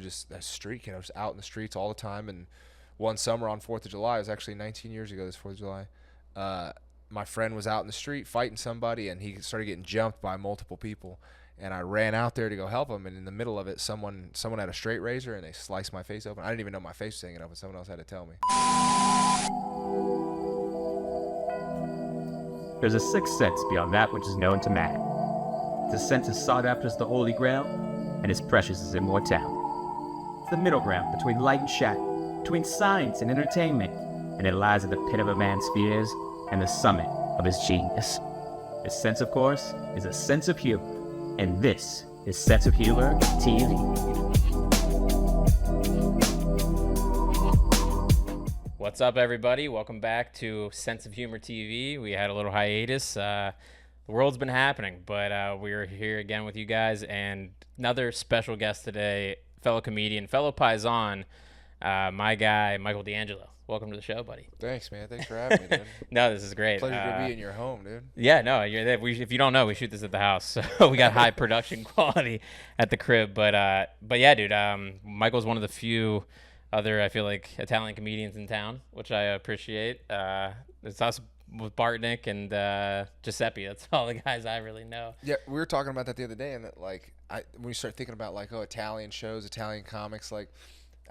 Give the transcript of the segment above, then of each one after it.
was just a street kid. I was out in the streets all the time. And one summer on 4th of July, it was actually 19 years ago, this 4th of July, my friend was out in the street fighting somebody, and he started getting jumped by multiple people. And I ran out there to go help him, and in the middle of it, someone had a straight razor, and they sliced my face open. I didn't even know my face was hanging open. Someone else had to tell me. There's a sixth sense beyond that which is known to man. The sense is sought after as the Holy Grail, and as precious as immortality. It's the middle ground between light and shadow, between science and entertainment, and it lies at the pit of a man's fears and the summit of his genius. This sense, of course, is a sense of humor, and this is Sense of Humor TV. What's up, everybody? Welcome back to Sense of Humor TV. We had a little hiatus. The world's been happening, but we're here again with you guys, and another special guest today, fellow comedian, fellow Paisan, my guy, Michael D'Angelo. Welcome to the show, buddy. Thanks, man. Thanks for having me, dude. No, this is great. Pleasure to be in your home, dude. Yeah, no, if you don't know, we shoot this at the house, so we got high production quality at the crib. But yeah, dude, Michael's one of the few other, I feel like, Italian comedians in town, which I appreciate. It's us with Bartnick and Giuseppe. That's all the guys I really know. Yeah, we were talking about that the other day, and that, like, when you start thinking about, like, Italian shows, Italian comics, like,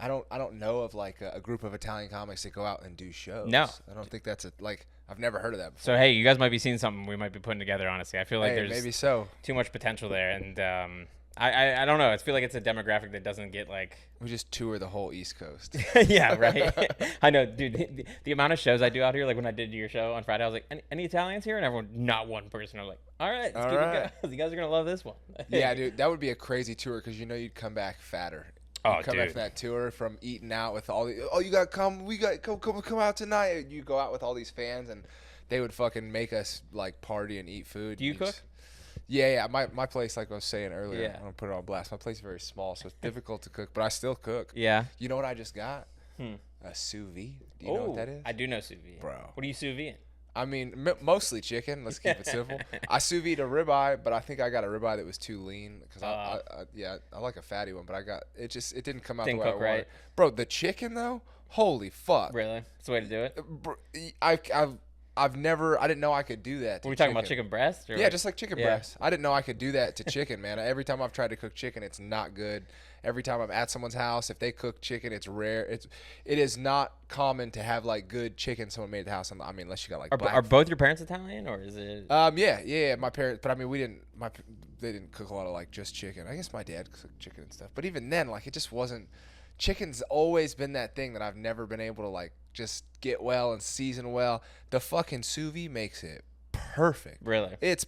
I don't know of like a group of Italian comics that go out and do shows. No, I don't think that's I've never heard of that before. So hey, you guys might be seeing something we might be putting together. Honestly, I feel like there's maybe so too much potential there, and I don't know. I feel like it's a demographic that doesn't get like. We just tour the whole East Coast. Yeah, right. I know, dude. The amount of shows I do out here, like when I did your show on Friday, I was like, any Italians here? And everyone, not one person. I was like, all right, let's keep it going. You guys are gonna love this one. Yeah, dude, that would be a crazy tour because you'd come back fatter. Oh, come back from that tour from eating out with all the you got to come, we got come out tonight. You go out with all these fans and they would fucking make us like party and eat food. Do you cook? Yeah. My place, like I was saying earlier, yeah. I'm gonna put it on blast. My place is very small, so it's difficult to cook, but I still cook. Yeah. You know what I just got? A sous vide. Do you know what that is? I do know sous vide. Bro. What do you sous vide? I mean, mostly chicken. Let's keep it simple. I sous vide a ribeye, but I think I got a ribeye that was too lean because I like a fatty one, but it didn't come out the way I wanted. Right. Bro, the chicken though, holy fuck. Really? That's the way to do it. Bro, I didn't know I could do that. Were we talking about chicken breast? Or yeah, just like chicken breast. I didn't know I could do that to chicken, man. Every time I've tried to cook chicken, it's not good. Every time I'm at someone's house, if they cook chicken, it's rare. It is not common to have like good chicken someone made at the house. I mean, unless you got like. Are both your parents Italian or is it? Yeah. My parents, but I mean, they didn't cook a lot of like just chicken. I guess my dad cooked chicken and stuff, but even then, like it just wasn't. Chicken's always been that thing that I've never been able to like just get well and season well. The fucking sous vide makes it perfect. Really? It's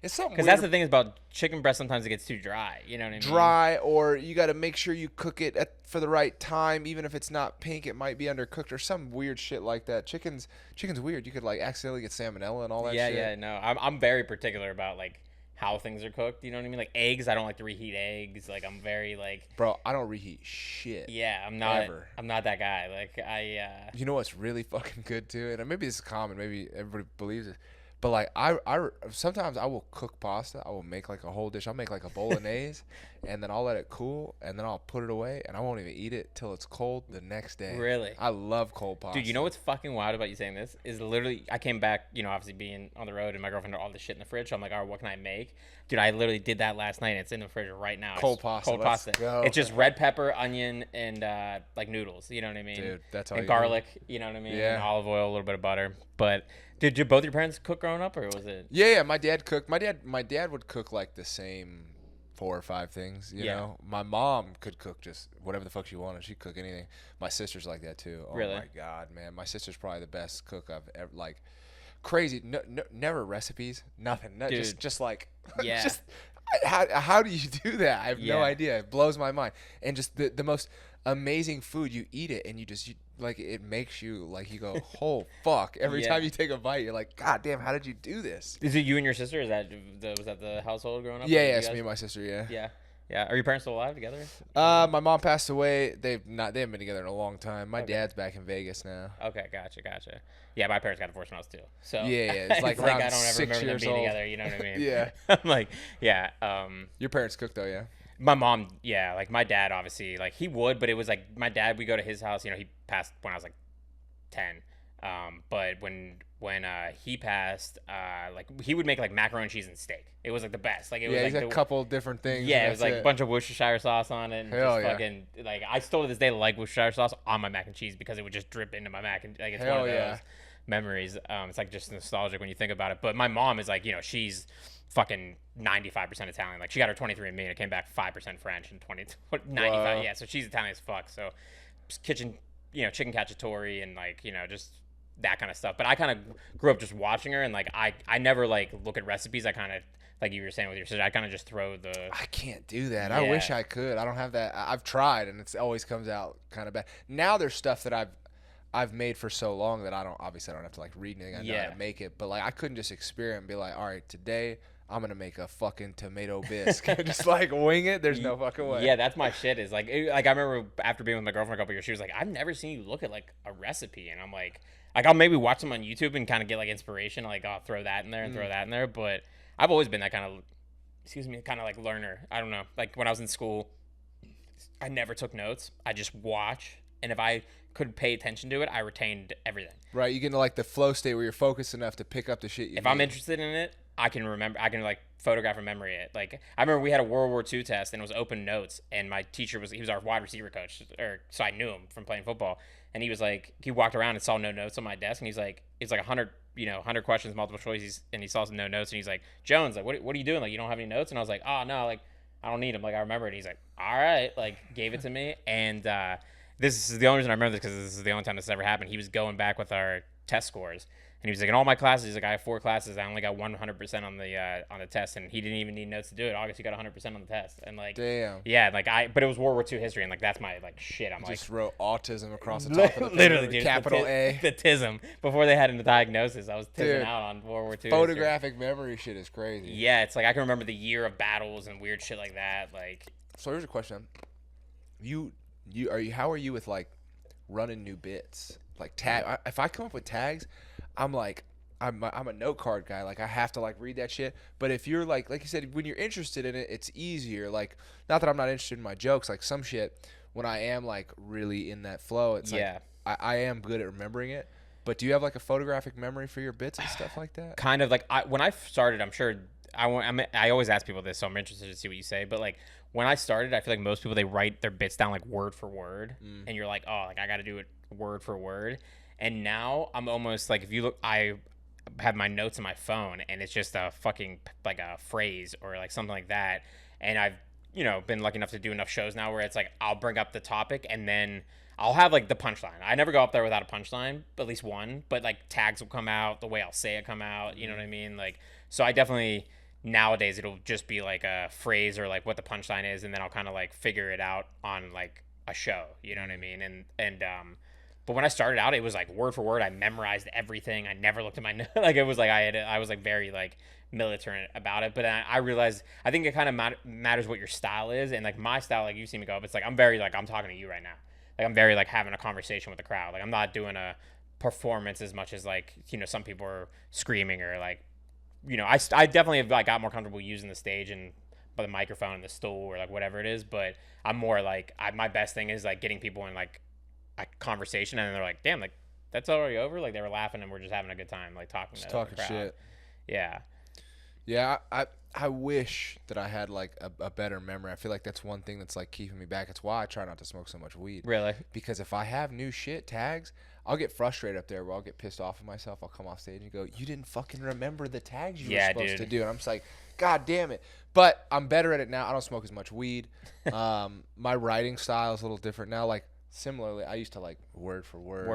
it's something. Because that's the thing about chicken breast. Sometimes it gets too dry. You know what I mean? Dry, or you got to make sure you cook it for the right time. Even if it's not pink, it might be undercooked or some weird shit like that. Chicken's weird. You could like accidentally get salmonella and all that shit. Yeah. No, I'm very particular about like how things are cooked. You know what I mean? Like eggs, I don't like to reheat eggs. Like I'm very like. Bro, I don't reheat shit. Yeah, I'm not. Ever. I'm not that guy. Like I. You know what's really fucking good too, and maybe this is common. Maybe everybody believes it. But like I sometimes I will cook pasta. I will make like a whole dish. I'll make like a bolognese, and then I'll let it cool, and then I'll put it away, and I won't even eat it till it's cold the next day. Really? I love cold pasta. Dude, you know what's fucking wild about you saying this is literally I came back, obviously being on the road, and my girlfriend had all this shit in the fridge. So I'm like, all right, what can I make? Dude, I literally did that last night. And it's in the fridge right now. Cold pasta. Let's go. It's just red pepper, onion, and like noodles. You know what I mean? Dude, that's all. And garlic. You know what I mean? Yeah. And olive oil, a little bit of butter. But did both your parents cook growing up, or was it? Yeah. My dad cooked. My dad would cook like the same 4 or 5 things. You know. My mom could cook just whatever the fuck she wanted. She'd cook anything. My sister's like that too. Oh really? My god, man. My sister's probably the best cook I've ever like. Crazy. No, never recipes. Nothing. No, just like. Yeah. Just. How do you do that? I have no idea. It blows my mind. And just the most amazing food. You eat it and you like it makes you like you go, oh fuck. Every time you take a bite, you're like, God damn, how did you do this? Is it you and your sister? Was that the household growing up? Yeah, it's me and my sister. Yeah. Yeah. Are your parents still alive together? My mom passed away. They haven't been together in a long time. My dad's back in Vegas now. Okay, gotcha. Yeah, my parents got divorced when I was 2. So yeah, it's like around I don't ever 6 remember them years being old. Together. You know what I mean? Yeah. I'm like, yeah. Your parents cook though, yeah. My mom, yeah, like my dad, obviously, like he would, but it was like my dad. We go to his house. You know, he passed when I was like 10. But when he passed, like he would make like macaroni and cheese and steak. It was like the best. Like it was Yeah, like he's a couple different things. yeah, and it was that's like a bunch of Worcestershire sauce on it, and Hell just yeah. fucking like I still to this day like Worcestershire sauce on my mac and cheese because it would just drip into my mac and like it's one Hell of those yeah. memories. It's like just nostalgic when you think about it. But my mom is like, you know, she's fucking 95% Italian. Like she got her 23andMe and it came back 5% French and 95. Wow. Yeah, so she's Italian as fuck. So just kitchen, you know, chicken cacciatore and like, you know, just that kind of stuff. But I kind of grew up just watching her and like I never like look at recipes. I kind of like you were saying with your sister, I kind of just throw the. I can't do that. Yeah. I wish I could. I don't have that. I've tried, and it always comes out kind of bad. Now there's stuff that I've made for so long that I don't have to like read anything. I know how Yeah. to make it, but like I couldn't just experiment and be like, all right, today I'm gonna make a fucking tomato bisque. Just like wing it. There's no fucking way. Yeah, that's my shit. Is like, like I remember after being with my girlfriend a couple years, she was like, "I've never seen you look at like a recipe," and I'm like I'll maybe watch them on YouTube and kind of get like inspiration. Like I'll throw that in there and throw that in there. But I've always been that kind of, kind of like learner. I don't know. Like when I was in school, I never took notes. I just watch, and if I could pay attention to it, I retained everything. Right. You get into like the flow state where you're focused enough to pick up the shit. If I'm interested in it, I can remember. I can like photograph and memory it. Like I remember we had a World War II test and it was open notes, and my teacher he was our wide receiver coach, so I knew him from playing football. And he was like, he walked around and saw no notes on my desk, and he's like, it's like 100 questions, multiple choices, and he saw some no notes, and he's like, Jones, like, what are you doing? Like, you don't have any notes? And I was like, oh no, like, I don't need them. Like, I remember it. He's like, all right, like, gave it to me, and this is the only reason I remember this because this is the only time this ever happened. He was going back with our test scores, and he was like, in all my classes, he's like, I have 4 classes, I only got 100% on the test, and he didn't even need notes to do it. August, you got 100% on the test, and like, Damn. yeah, like but it was World War II history, and like that's my like shit. I'm Just like, wrote autism across the top of the literally, paper, dude, capital A. the tism before they had a diagnosis. I was tizzing Dude, out on World War II. Photographic memory shit is crazy. History. Yeah, it's like I can remember the year of battles and weird shit like that. Like, So here's a question: how are you with like running new bits? Like if I come up with tags, I'm like, I'm a note card guy. Like I have to like read that shit. But if you're like you said, when you're interested in it, it's easier. Like not that I'm not interested in my jokes. Like some shit, when I am like really in that flow, it's yeah, like I am good at remembering it. But do you have like a photographic memory for your bits and stuff like that? kind of like when I started, I'm sure I always ask people this, so I'm interested to see what you say. But like when I started, I feel like most people they write their bits down like word for word, and you're like, oh, like I got to do it word for word. And now I'm almost like if you look, I have my notes on my phone, and it's just a fucking like a phrase or like something like that. And I've been lucky enough to do enough shows now where it's like I'll bring up the topic and then I'll have like the punchline. I never go up there without a punchline, at least one. But like tags will come out, the way I'll say it come out. You know what I mean? Like so I definitely. Nowadays it'll just be like a phrase or like what the punchline is, and then I'll kind of like figure it out on like a show, you know what I mean? And but when I started out, it was like word for word. I memorized everything. I never looked at my like it was like I was like very like militant about it. But I realized I think it kind of matters what your style is, and like my style, like you see me go up, it's like I'm very like I'm talking to you right now. Like I'm very like having a conversation with the crowd. Like I'm not doing a performance as much as like some people are screaming or like. I definitely have like got more comfortable using the stage and the microphone and the stool or like whatever it is, but I'm more like my best thing is like getting people in like a conversation and then they're like, damn, like that's already over. Like they were laughing and we're just having a good time, like talking to talking the crowd. shit. Yeah. Yeah, I wish that I had like a better memory. I feel like that's one thing that's like keeping me back. It's why I try not to smoke so much weed. Really? Because if I have new shit tags, I'll get frustrated up there where I'll get pissed off at myself. I'll come off stage and go, you didn't fucking remember the tags you were supposed to do. And I'm just like, God damn it. But I'm better at it now. I don't smoke as much weed. My writing style is a little different now. Like similarly, I used to like word for word.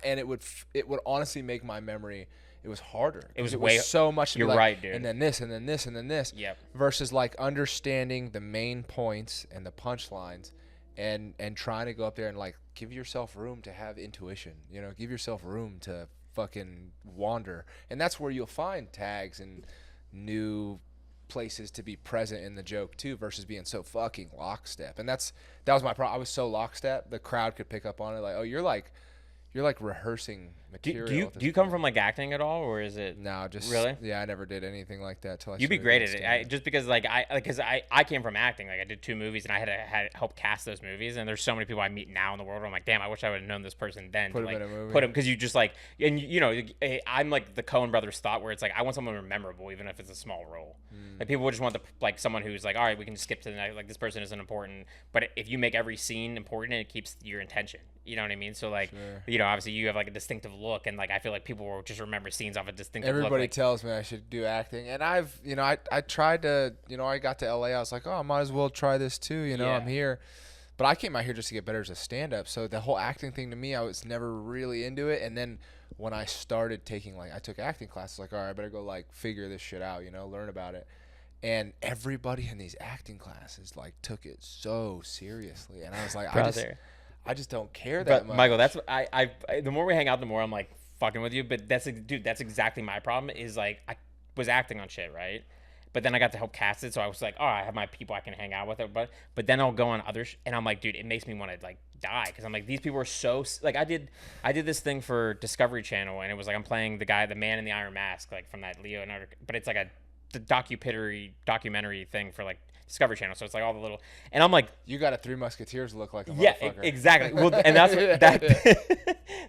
And it would honestly make my memory. It was harder. It was so much. You're like, right, dude. And then this, and then this, and then this. Yep. Versus like understanding the main points and the punchlines, and trying to go up there and like give yourself room to have intuition. Give yourself room to fucking wander, and that's where you'll find tags and new places to be present in the joke too. Versus being so fucking lockstep. And that was my problem. I was so lockstep, the crowd could pick up on it. Like, oh, you're you're like rehearsing material. Do you come from like acting at all, or is it? No, just really. Yeah, I never did anything like that till I. You'd be started great doing at it. stand-up. Just because I came from acting. Like I did 2 movies and I had to help cast those movies. And there's so many people I meet now in the world where I'm like, damn, I wish I would have known this person then. Put to, him like, in a movie. Put him because you just like, and you know, I'm like the Coen brothers thought where it's like I want someone memorable even if it's a small role. Like people would just want like someone who's like, all right, we can skip to the next. Like this person isn't important, but if you make every scene important, it keeps your intention. You know what I mean? So like, you know, obviously you have like a distinctive look, and like I feel like people will just remember scenes off a distinctive look. Everybody Like, tells me I should do acting, and I've, you know, I tried to, you know, I got to LA, I was like, oh, I might as well try this too, you know, Yeah. I'm here. But I came out here just to get better as a stand-up, so the whole acting thing to me, I was never really into it. And then when I started taking, like, I took acting classes, like, all right, I better go, like, figure this shit out, you know, learn about it. And everybody in these acting classes, like, took it so seriously. And I was like, I just don't care that much. Michael, that's I the more we hang out, the more I'm like fucking with you. But that's exactly my problem. Is like I was acting on shit, right? But then I got to help cast it, so I was like, oh, I have my people I can hang out with. But then I'll go on others, and I'm like, dude, it makes me want to like die because I'm like, these people are so like I did this thing for Discovery Channel, and it was like I'm playing the man in the iron mask, like from that Leonardo, but it's like the documentary thing for like Discovery Channel, so it's like all the little, and I'm like, you got a Three Musketeers look like a yeah, motherfucker. exactly. Well, and that's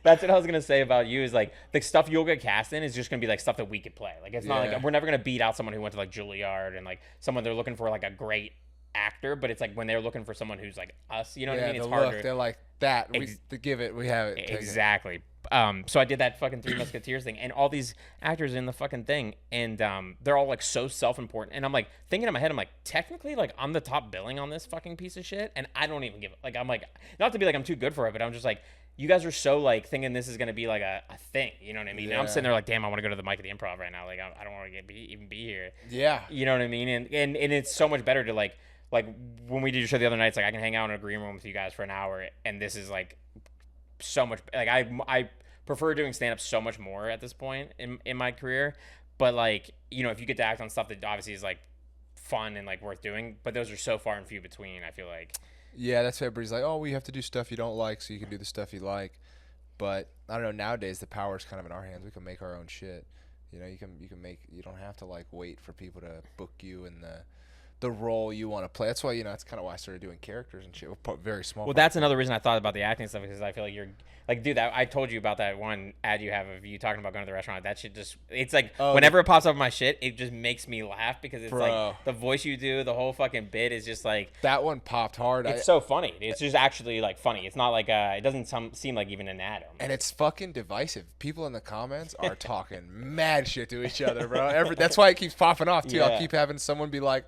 that's what I was gonna say about you is like the stuff you'll get cast in is just gonna be like stuff that we could play. Like it's not like we're never gonna beat out someone who went to like Juilliard and like someone they're looking for like a great actor, but it's like when they're looking for someone who's like us, you know what I mean? It's harder. They're like that. We give it. We have it. Exactly. So I did that fucking Three Musketeers thing, and all these actors in the fucking thing, and they're all like so self-important, and I'm like thinking in my head, I'm like, technically, like I'm the top billing on this fucking piece of shit, and I don't even give it. Like I'm like, not to be like I'm too good for it, but I'm just like, you guys are so like thinking this is gonna be like a thing, you know what I mean? And I'm sitting there like, damn, I want to go to the mic at the Improv right now. Like I don't want to even be here. Yeah. You know what I mean? And it's so much better to like when we did your show the other night, it's like I can hang out in a green room with you guys for an hour, and this is like so much like I prefer doing stand-up so much more at this point in my career. But like, you know, if you get to act on stuff that obviously is like fun and like worth doing, but those are so far and few between, I feel like. Yeah, that's why everybody's like, oh, we have to do stuff you don't like so you can do the stuff you like. But I don't know, nowadays the power is kind of in our hands. We can make our own shit. You know, you don't have to like wait for people to book you in the role you want to play. That's why, you know, that's kind of why I started doing characters and shit with very small. Well, that's another reason I thought about the acting stuff, because I feel like you're like, dude, that I told you about that one ad you have of you talking about going to the restaurant. That shit just, it's like whenever it pops up in my shit, it just makes me laugh because it's like the voice you do, the whole fucking bit is just like that one popped hard. It's so funny. It's just actually like funny. It's not like it doesn't seem like even an ad. And it's fucking divisive. People in the comments are talking mad shit to each other, bro. That's why it keeps popping off too. Yeah. I'll keep having someone be like,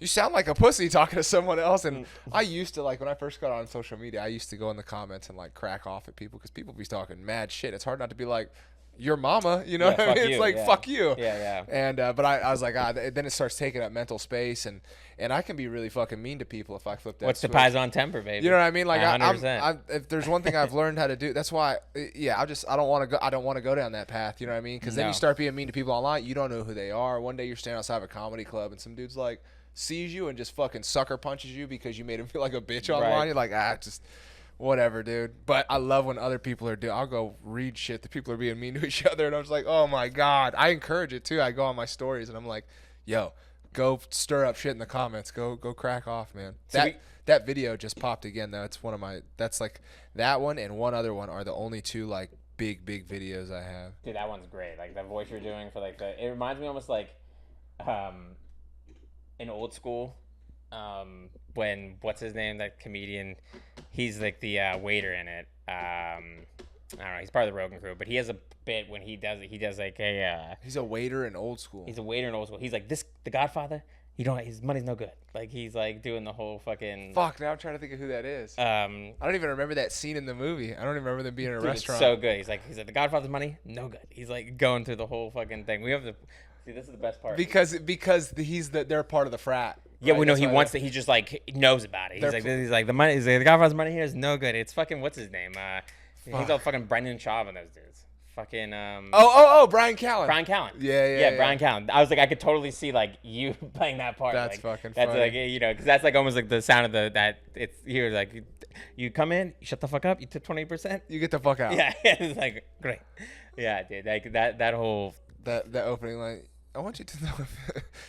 you sound like a pussy talking to someone else. And I used to, like, when I first got on social media, I used to go in the comments and like crack off at people because people be talking mad shit. It's hard not to be like, your mama, you know what I mean? It's like, fuck you. Yeah. And but I was like, then it starts taking up mental space, and I can be really fucking mean to people if I flip that. What's switch. The Paisan temper, baby? You know what I mean? Like, I'm if there's one thing I've learned how to do, that's why. Yeah, I don't want to go down that path. You know what I mean? Because then you start being mean to people online. You don't know who they are. One day you're standing outside of a comedy club, and some dude's like sees you and just fucking sucker punches you because you made him feel like a bitch online. Right. You're like, just whatever, dude. But I love when other people are I'll go read shit that people are being mean to each other, and I'm just like, oh my god. I encourage it too. I go on my stories and I'm like, yo, go stir up shit in the comments. Go crack off, man. So that video just popped again though. It's one of my. That's like that one and one other one are the only two like big videos I have. Dude, that one's great. Like the voice you're doing for like it reminds me almost like in Old School, when what's his name, that comedian, he's like the waiter in it. I don't know, he's part of the Rogan crew, but he has a bit when he does like a he's a waiter in Old School. He's a waiter in Old School. He's like the Godfather. His money's no good. Like he's like doing the whole fucking. Fuck! Now I'm trying to think of who that is. I don't even remember that scene in the movie. I don't even remember them being in a restaurant. It's so good. He's like the Godfather's money no good. He's like going through the whole fucking thing. We have the. See, this is the best part. Because they're part of the frat. Yeah, right? We know he wants that. He just like knows about it. He's like the money. He's like the Godfather's money here is no good. It's fucking what's his name? He's all fucking Brendan Schaub and those dudes. Fucking Brian Callen. Brian Callen. Yeah. Brian Callen. I was like, I could totally see like you playing that part. That's like, fucking That's funny. like, you know, because that's like almost like the sound of that. It's he was like, you come in, you shut the fuck up, you tip 20%. You get the fuck out. Yeah, it's like great. Yeah, dude, like that whole. That opening line. I want you to know.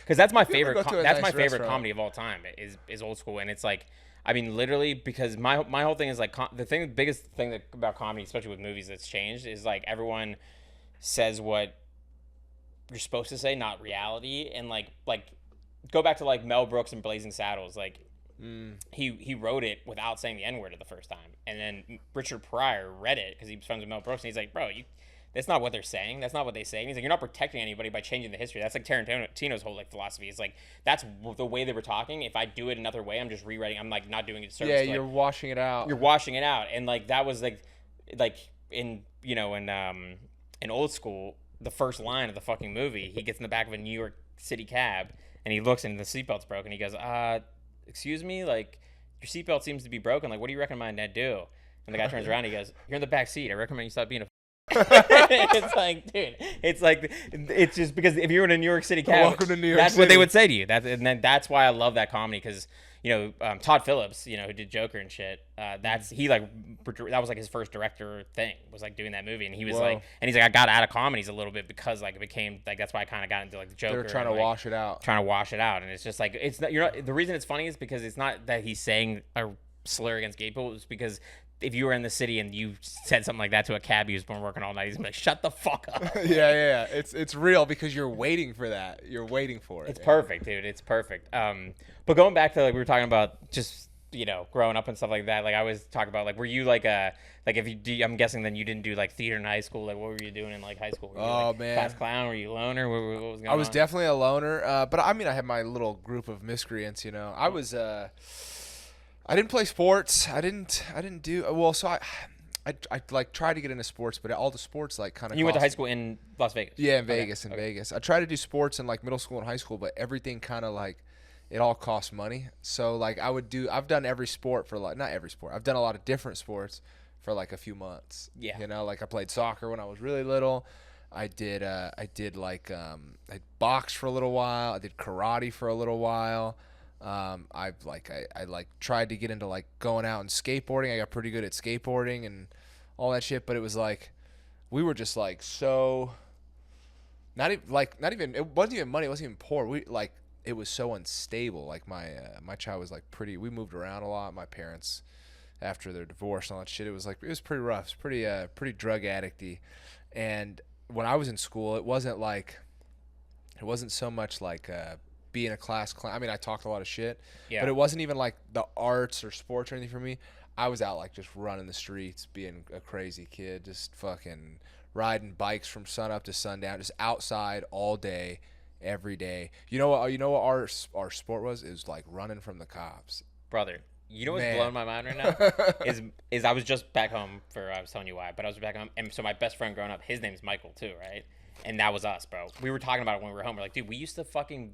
Because that's my You ever favorite. go to a That's nice my favorite restaurant? comedy of all time. Is Old School, and it's like, I mean, literally, because my whole thing is like the biggest thing about comedy, especially with movies, that's changed is like everyone says what you're supposed to say, not reality, and like go back to like Mel Brooks and Blazing Saddles, like. He wrote it without saying the N-word the first time, and then Richard Pryor read it because he was friends with Mel Brooks, and he's like, bro, that's not what they're saying. That's not what they say. And he's like, you're not protecting anybody by changing the history. That's like Tarantino's whole like philosophy. It's like, that's the way they were talking. If I do it another way, I'm just rewriting. I'm like not doing it. Yeah, you're washing it out. You're washing it out, and like that was like in in Old School, the first line of the fucking movie, he gets in the back of a New York City cab, and he looks and the seatbelt's broken. He goes, excuse me, like your seatbelt seems to be broken. Like, what do you recommend I do? And the guy turns around, and he goes, you're in the back seat. I recommend you stop being a. It's like, dude, it's just because if you're in a New York City cab, Welcome to New York that's City. what they would say to you. And then that's why I love that comedy, because Todd Phillips, who did Joker and shit. That was like his first director thing, was like doing that movie, and he was like, and he's like, I got out of comedies a little bit because like it became like that's why I kind of got into like the Joker. They were trying to wash it out. And it's just like it's not. The reason it's funny is because it's not that he's saying a slur against gay people. It's because if you were in the city and you said something like that to a cabbie who's been working all night, he's gonna be like, shut the fuck up. Yeah. It's real because you're waiting for that. You're waiting for it. It's perfect, dude. It's perfect. But going back to like we were talking about just growing up and stuff like that. Like I always talk about like, were you like if you do, I'm guessing then you didn't do like theater in high school. Like what were you doing in like high school? Were you, like, man, class clown? Were you a loner? What was going on? I was definitely a loner. But I mean, I had my little group of miscreants. I was. I didn't play sports. I didn't do well. So I like tried to get into sports, but all the sports like kind of. You went to high school in Las Vegas. Yeah, in Vegas. I tried to do sports in like middle school and high school, but everything kind of like it all costs money. So like I've done every sport for like not every sport. I've done a lot of different sports for like a few months. Yeah. Like I played soccer when I was really little. I boxed for a little while. I did karate for a little while. I tried to get into like going out and skateboarding. I got pretty good at skateboarding and all that shit, but it was like we were just like so not even it wasn't even money, it wasn't even poor. It was so unstable. Like my child was like we moved around a lot. My parents after their divorce and all that shit, it was pretty rough. It was pretty drug addicty. And when I was in school, it wasn't so much like being a class clown. I mean, I talked a lot of shit, but it wasn't even like the arts or sports or anything for me. I was out like just running the streets, being a crazy kid, just fucking riding bikes from sun up to sundown, just outside all day, every day. You know what our sport was? It was like running from the cops. Brother, you know what's blowing my mind right now is I was just back home I was telling you why, but I was back home, and so my best friend growing up, his name's Michael too, right? And that was us, bro. We were talking about it when we were home. We're like, dude, we used to fucking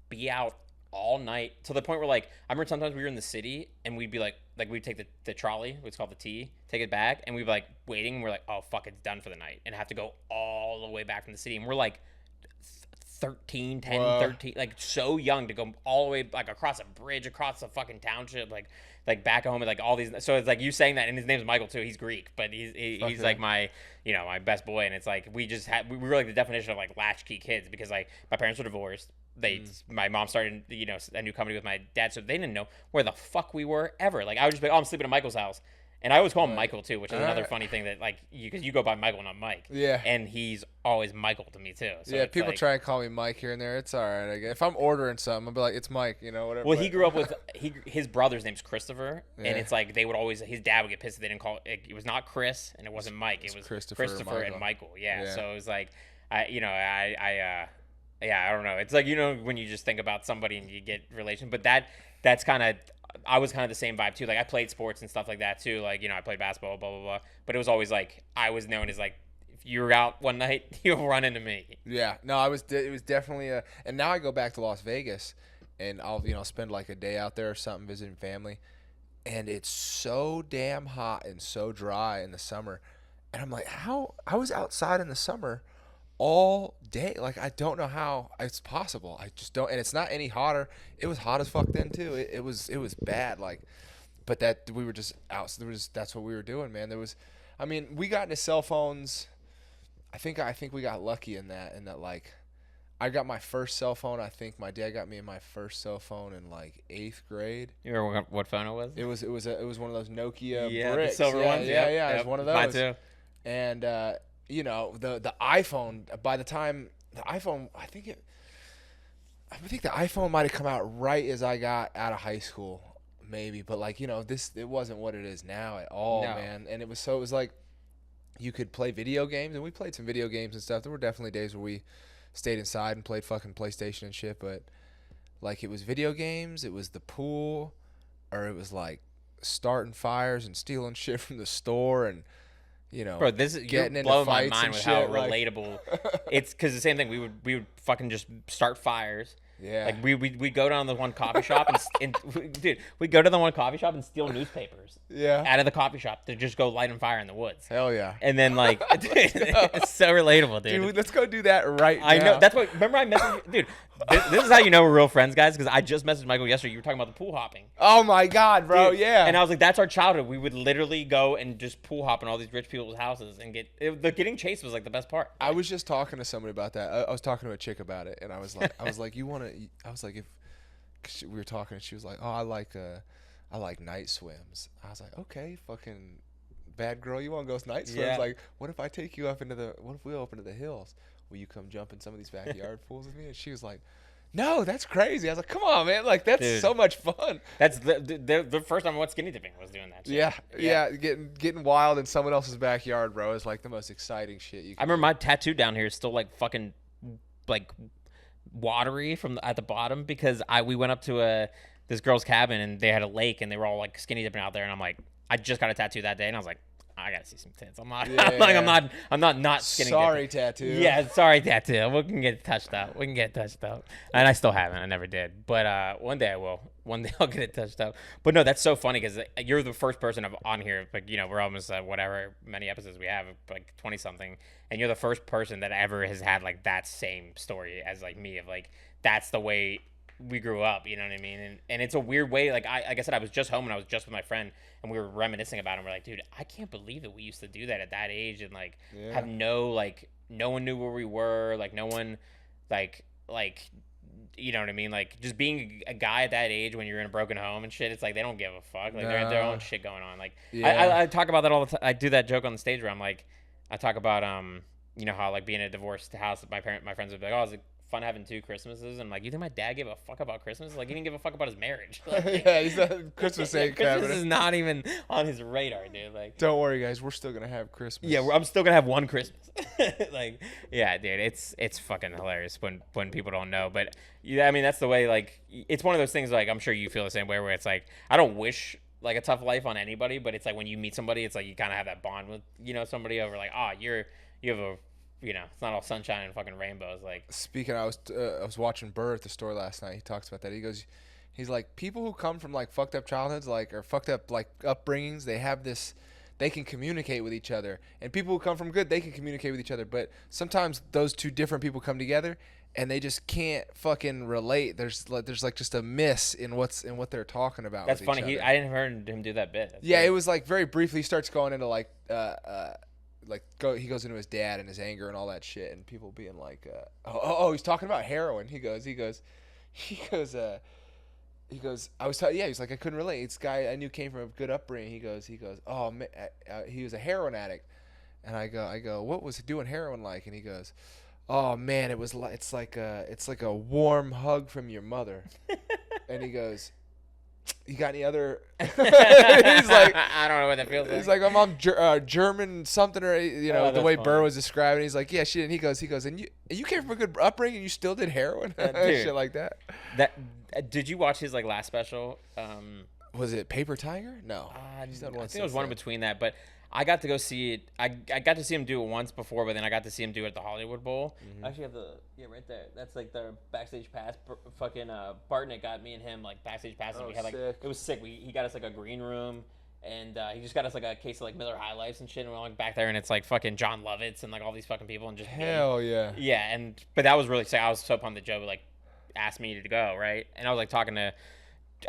be out all night to the point where like I remember sometimes we were in the city and we'd be like we'd take the trolley, what's called the T, take it back, and we'd be like waiting, and we're like, oh fuck, it's done for the night, and have to go all the way back from the city, and we're like 13, like so young to go all the way like across a bridge, across the fucking township, like back home, and like all these. So it's like you saying that, and his name's Michael too. He's Greek, but he's like my my best boy, and it's like we were like the definition of like latchkey kids, because like my parents were divorced. My mom started a new company with my dad, so they didn't know where the fuck we were ever. Like I would just be like, oh, I'm sleeping at Michael's house. And I always call him Michael too, which is another funny thing that like because you go by Michael, not Mike. Yeah. And he's always Michael to me too. So yeah, people try and call me Mike here and there. It's all right. I guess. If I'm ordering something, I'll be like, it's Mike, whatever. Well, he grew up with his brother's name's Christopher, and it's like they would always his dad would get pissed if they didn't call it was not Chris and it wasn't Mike. It was Christopher and Michael. Yeah. So it was like I don't know. It's like when you just think about somebody and you get relation, but that's kind of. I was kind of the same vibe too. Like I played sports and stuff like that too. Like I played basketball, blah blah blah. But it was always like I was known as like if you were out one night, you'll run into me. Yeah, no, it was definitely and now I go back to Las Vegas, and I'll spend like a day out there or something visiting family, and it's so damn hot and so dry in the summer, And I'm like, how? I was outside in the summer all day. Like, I don't know how it's possible. I just don't. And it's not any hotter. It was hot as fuck then too. It was bad. Like, but that we were just out. So that's what we were doing, man. There was, I mean, we got into cell phones. I think we got lucky in that like, I got my first cell phone. I think my dad got me my first cell phone in like 8th grade. You remember what phone it was? It was one of those Nokia Yeah, bricks. the silver ones. Yeah. It was one of those. Mine too. And the iPhone. By the time the iPhone, I think the iPhone might have come out right as I got out of high school, maybe. But like, it wasn't what it is now at all, No. man. And it was like you could play video games, and we played some video games and stuff. There were definitely days where we stayed inside and played fucking PlayStation and shit. But like, it was video games, it was the pool, or it was like starting fires and stealing shit from the store and. Bro, this is getting you're into blowing my fights mind and with how shit, like- relatable. It's because the same thing. We would fucking just start fires. Yeah. Like we go down to the one coffee shop dude, we go to the one coffee shop and steal newspapers. Yeah. Out of the coffee shop to just go light on fire in the woods. Hell yeah. And then like, dude, it's so relatable, dude. Dude, let's go do that right now. I know. That's what. Remember, I messaged you, dude. This is how you know we're real friends, guys. Because I just messaged Michael yesterday. You were talking about the pool hopping. Oh my god, bro. Dude, Yeah. And I was like, that's our childhood. We would literally go and just pool hop in all these rich people's houses and the getting chased was like the best part. I was just talking to somebody about that. I was talking to a chick about it, and I was like, you want to? I was like, if 'cause we were talking, and she was like, oh, I like night swims. I was like, okay, fucking bad girl, you want to go night swims? Yeah. Like, what if I take you what if we go up into the hills? Will you come jump in some of these backyard pools with me? And she was like, no, that's crazy. I was like, come on, man. Like, that's Dude. so much fun. That's the first time I went skinny dipping was doing that shit. Yeah. Getting wild in someone else's backyard, bro, is like the most exciting shit you can I remember my tattoo down here is still like fucking like watery at the bottom because we went up to this girl's cabin and they had a lake and they were all like skinny dipping out there and I'm like, I just got a tattoo that day and I was like, I gotta see some tits. I'm not not skinny Sorry, dipping. tattoo. Yeah, sorry, tattoo. We can get touched up. And I still haven't. I never did. But one day I will. One day I'll get it touched up. But no, that's so funny because you're the first person on here. Like, we're almost whatever many episodes we have, like 20 something, and you're the first person that ever has had like that same story as like me of like that's the way we grew up. You know what I mean? And it's a weird way. Like like I said, I was just home and I was just with my friend and we were reminiscing about it. And we're like, dude, I can't believe that we used to do that at that age and like have no one knew where we were. Like no one like you know what I mean? Like just being a guy at that age when you're in a broken home and shit, it's like they don't give a fuck. Like they have their own shit going on. Like I talk about that all the time. I do that joke on the stage where I'm like, I talk about how like being in a divorced house, my friends would be like, oh, is it fun having 2 Christmases? And I'm like, you think my dad gave a fuck about Christmas? Like he didn't give a fuck about his marriage. Like, Yeah, he's not, Christmas ain't Christmas coming. is not even on his radar, dude. Like, Don't worry, guys. We're still gonna have Christmas. yeah, I'm still gonna have one Christmas. Like, yeah, dude, it's fucking hilarious when people don't know. But yeah, I mean, that's the way. Like, it's one of those things. Like, I'm sure you feel the same way. Where it's like, I don't wish like a tough life on anybody, but it's like when you meet somebody, it's like you kind of have that bond with somebody over. Like, you have a it's not all sunshine and fucking rainbows. Like, Speaking, I was watching Burr at the store last night. He talks about that. He's like, people who come from like fucked up childhoods, like or fucked up like upbringings, they can communicate with each other. And people who come from good, they can communicate with each other. But sometimes those two different people come together and they just can't fucking relate. There's like just a miss in what they're talking about. that's with funny. Each other. I didn't heard him do that bit. That's Yeah, great. it was like very briefly. He starts going into he goes into his dad and his anger and all that shit, and people being like, he's talking about heroin. He goes, he's like, I couldn't relate. It's a guy I knew came from a good upbringing. He goes, oh man, he was a heroin addict, and I go, what was he doing heroin like? And he goes, oh man, it's like a warm hug from your mother, and he goes, you got any other? He's like, I don't know what that feels like. he's like, my mom German something, or the way that's Burr funny. was describing. He's like, yeah, she did. And he goes, and you came from a good upbringing, and you still did heroin, Dude. shit like that. Did you watch his like last special? Was it Paper Tiger? No, I He's done think one it was since one in then. between that, but I got to go see it. I got to see him do it once before, but then I got to see him do it at the Hollywood Bowl. I actually have right there. That's like the backstage pass. Fucking Bartnett got me and him like backstage passes. Oh, We had like sick. it was sick. He got us like a green room, And he just got us like a case of like Miller High Lifes and shit, and we're like back there, and it's like fucking John Lovitz and like all these fucking people, and just Hell yeah. yeah. And but that was really sick. I was so pumped that Joe like asked me to go, right? And I was like talking to.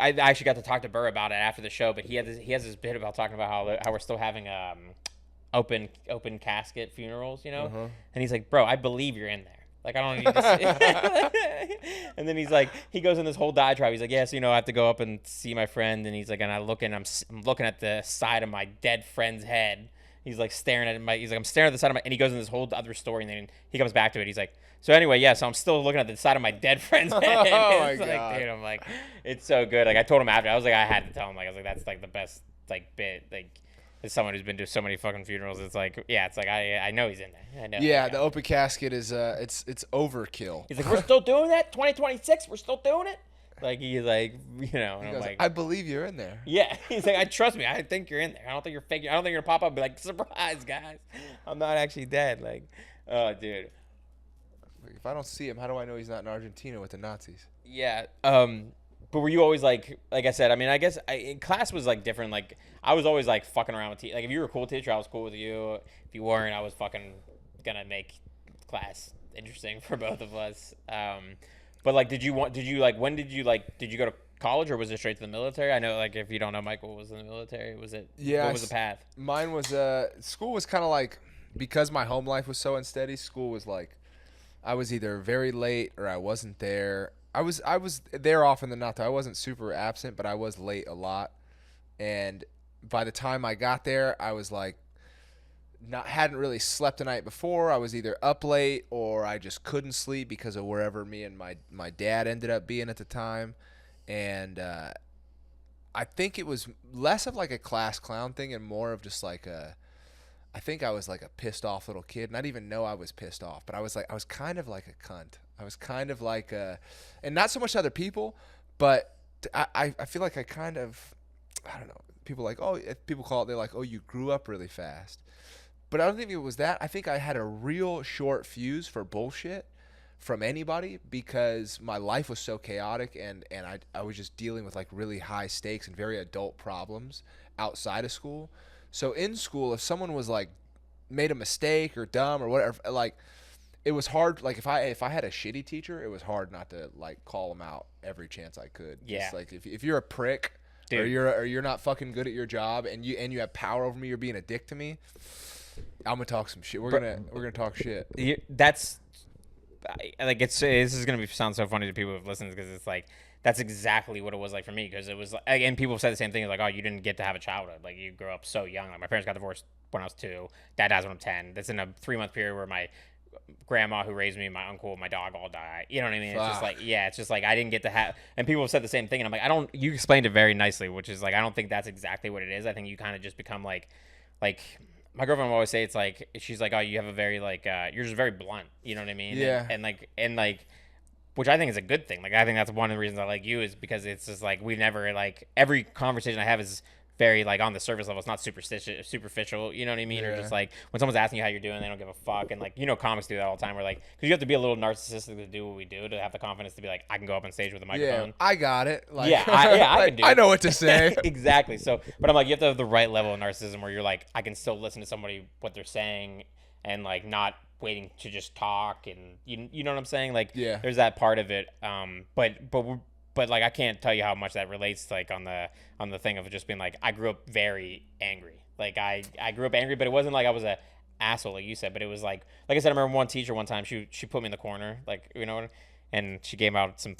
I actually got to talk to Burr about it after the show, but he has this bit about talking about how we're still having open casket funerals, you know. And he's like, bro, I believe you're in there. Like, I don't need to see. And then he's like, he goes in this whole diatribe. He's like, yeah, so, I have to go up and see my friend. And he's like, and I'm looking at the side of my dead friend's head. He's like staring at I'm staring at the side of my, and he goes in this whole other story. And then he comes back to it. He's like, so anyway, yeah, so I'm still looking at the side of my dead friend's head. Oh my like, God. dude, I'm like, it's so good. Like, I told him after, I was like, I had to tell him, like, I was like, that's like the best, like, bit, like, as someone who's been to so many fucking funerals, it's like, yeah, it's like I know he's in there. I know. Yeah, the open casket is it's overkill. He's like, we're still doing that. 2026, we're still doing it. Like he's like, and I'm like, I believe you're in there. yeah. He's like, trust me, I think you're in there. I don't think you're fake. I don't think you're gonna pop up and be like, surprise, guys, I'm not actually dead. Like, oh, dude. If I don't see him, how do I know he's not in Argentina with the Nazis? Yeah. But were you always like I said, I mean, I guess class was like different. Like I was always like fucking around with like if you were a cool teacher, I was cool with you. If you weren't, I was fucking gonna make class interesting for both of us. But like, did you go to college or was it straight to the military? I know, like, if you don't know, Michael was in the military. Was it? Yeah. What was the path? Mine was school was kind of like, because my home life was so unsteady. School was like, I was either very late or I wasn't there. I was there often than not, though. I wasn't super absent, but I was late a lot. And by the time I got there, I was like, hadn't really slept the night before. I was either up late or I just couldn't sleep because of wherever me and my dad ended up being at the time. And I think it was less of like a class clown thing and more of just like I think I was like a pissed off little kid, and I didn't even know I was pissed off, but I was kind of like a cunt. I was kind of like and not so much to other people, but I feel like I kind of, I don't know, people call it, they're like, oh, you grew up really fast. But I don't think it was that. I think I had a real short fuse for bullshit from anybody because my life was so chaotic and I was just dealing with like really high stakes and very adult problems outside of school. So in school, if someone was like made a mistake or dumb or whatever, like it was hard. Like if I had a shitty teacher, it was hard not to like call them out every chance I could. Yeah. Just like if you're a prick, dude, or you're not fucking good at your job and you have power over me, you're being a dick to me, I'm gonna talk some shit. We're gonna talk shit. That's like this is gonna sound so funny to people who've listened because it's like that's exactly what it was like for me because it was like, and people said the same thing, like, oh, you didn't get to have a childhood, like you grew up so young. Like my parents got divorced when I was 2, dad dies when I'm 10. That's in a 3-month period where my grandma who raised me, my uncle, my dog all die. You know what I mean? It's just like, yeah, it's just like I didn't get to have, and people have said the same thing, and I'm like, you explained it very nicely, which is like I don't think that's exactly what it is. I think you kind of just become like my girlfriend will always say, it's like, she's like, oh, you have a very like you're just very blunt, you know what I mean? Yeah. And like which I think is a good thing. Like I think that's one of the reasons I like you is because it's just like we never like every conversation I have is very like on the surface level. It's not superficial, you know what I mean? Yeah. Or just like when someone's asking you how you're doing, they don't give a fuck. And like, comics do that all the time. We're like, because you have to be a little narcissistic to do what we do, to have the confidence to be like, I can go up on stage with a microphone. Yeah, I got it. Like, I can do it. I know what to say. Exactly. So, but I'm like, you have to have the right level of narcissism where you're like, I can still listen to somebody what they're saying and like not waiting to just talk, and you know what I'm saying? Like, yeah, there's that part of it. But like I can't tell you how much that relates like on the thing of just being like I grew up very angry. Like I grew up angry, but it wasn't like I was a asshole like you said, but it was like I said, I remember one teacher one time she put me in the corner, like, and she gave out some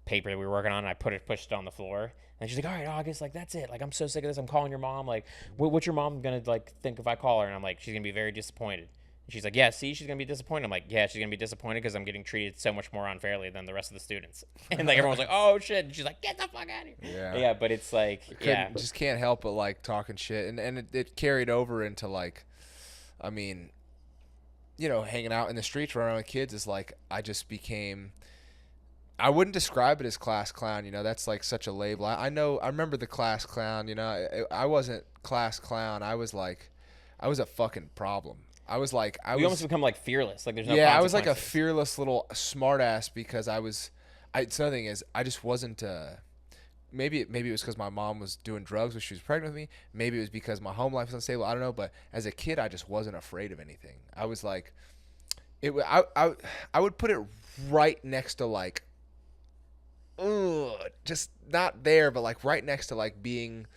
paper that we were working on, and I pushed it on the floor, and she's like, all right, August, like that's it, like I'm so sick of this, I'm calling your mom, like what's your mom gonna like think if I call her? And I'm like, she's gonna be very disappointed. She's like, yeah, see, she's going to be disappointed. I'm like, yeah, she's going to be disappointed because I'm getting treated so much more unfairly than the rest of the students. And like everyone's like, oh shit. And she's like, get the fuck out of here. Yeah. Yeah, but it's like, yeah. Just can't help but like talking shit. And it carried over into like, I mean, hanging out in the streets around with kids is like, I just became, I wouldn't describe it as class clown. That's like such a label. I remember the class clown, I wasn't class clown. I was a fucking problem. I was like, you almost become like fearless. Like there's no I was like a fearless little smartass because it's another thing is I just wasn't maybe it was because my mom was doing drugs when she was pregnant with me. Maybe it was because my home life was unstable. I don't know. But as a kid, I just wasn't afraid of anything. I was like, I would put it right next to like, just not there, but like right next to like being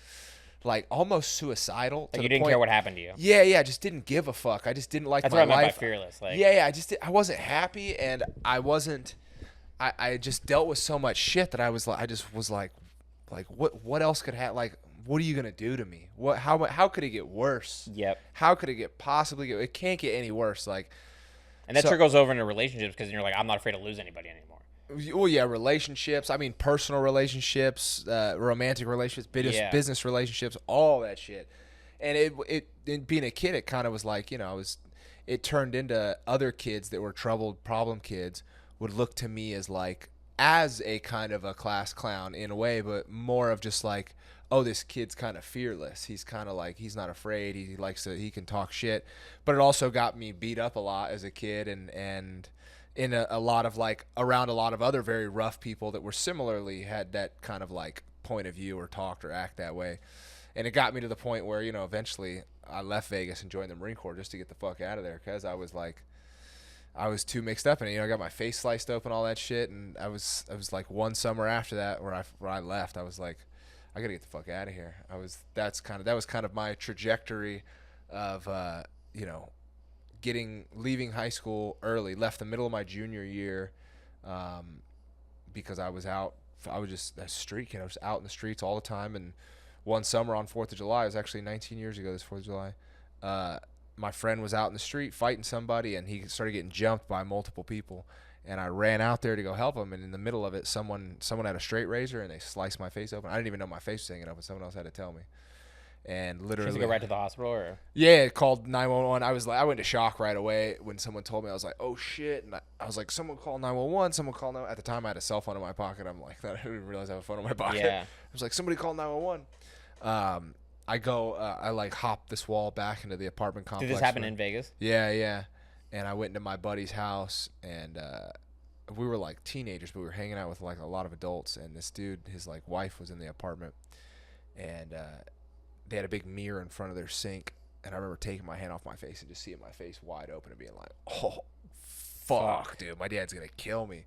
like almost suicidal. Like you didn't care what happened to you. Yeah, I just didn't give a fuck. I just didn't like That's my what I meant life. by fearless. Like, I wasn't happy, and I just dealt with so much shit that I just was like what else could happen? Like, what are you gonna do to me? How could it get worse? Yep. How could it it can't get any worse. Like, and that trickles over into relationships because you're like, I'm not afraid to lose anybody anymore. Well, yeah, relationships. I mean, personal relationships, romantic relationships, business relationships, all that shit. And it being a kid, it kind of was like, it turned into other kids that were troubled, problem kids would look to me as a kind of a class clown in a way, but more of just like, oh, this kid's kind of fearless. He's kind of like, he's not afraid. He can talk shit. But it also got me beat up a lot as a kid and in a lot of like around a lot of other very rough people that were similarly had that kind of like point of view or talked or act that way. And it got me to the point where, eventually I left Vegas and joined the Marine Corps just to get the fuck out of there because I was too mixed up in it. I got my face sliced open, all that shit. And I was like one summer after that where I left, I was like, I gotta get the fuck out of here. That was kind of my trajectory of, leaving high school early, left the middle of my junior year, because I was just a street kid. I was out in the streets all the time. And one summer on 4th of July, it was actually 19 years ago, this 4th of July, my friend was out in the street fighting somebody, and he started getting jumped by multiple people. And I ran out there to go help him, and in the middle of it, someone had a straight razor, and they sliced my face open. I didn't even know my face was hanging open. Someone else had to tell me. And literally, Did you go right to the hospital, or? Yeah, it called 911. I went to shock right away when someone told me. I was like, oh shit, and I was like, someone call 911. Someone call 911. At the time, I had a cell phone in my pocket. I'm like, I didn't realize I have a phone in my pocket. Yeah. I was like, somebody call 911. I like hopped this wall back into the apartment complex. Did this happen in Vegas? Yeah. And I went into my buddy's house, and we were like teenagers, but we were hanging out with like a lot of adults. And this dude, his like wife was in the apartment, and they had a big mirror in front of their sink. And I remember taking my hand off my face and just seeing my face wide open and being like, oh, fuck, dude, my dad's gonna kill me.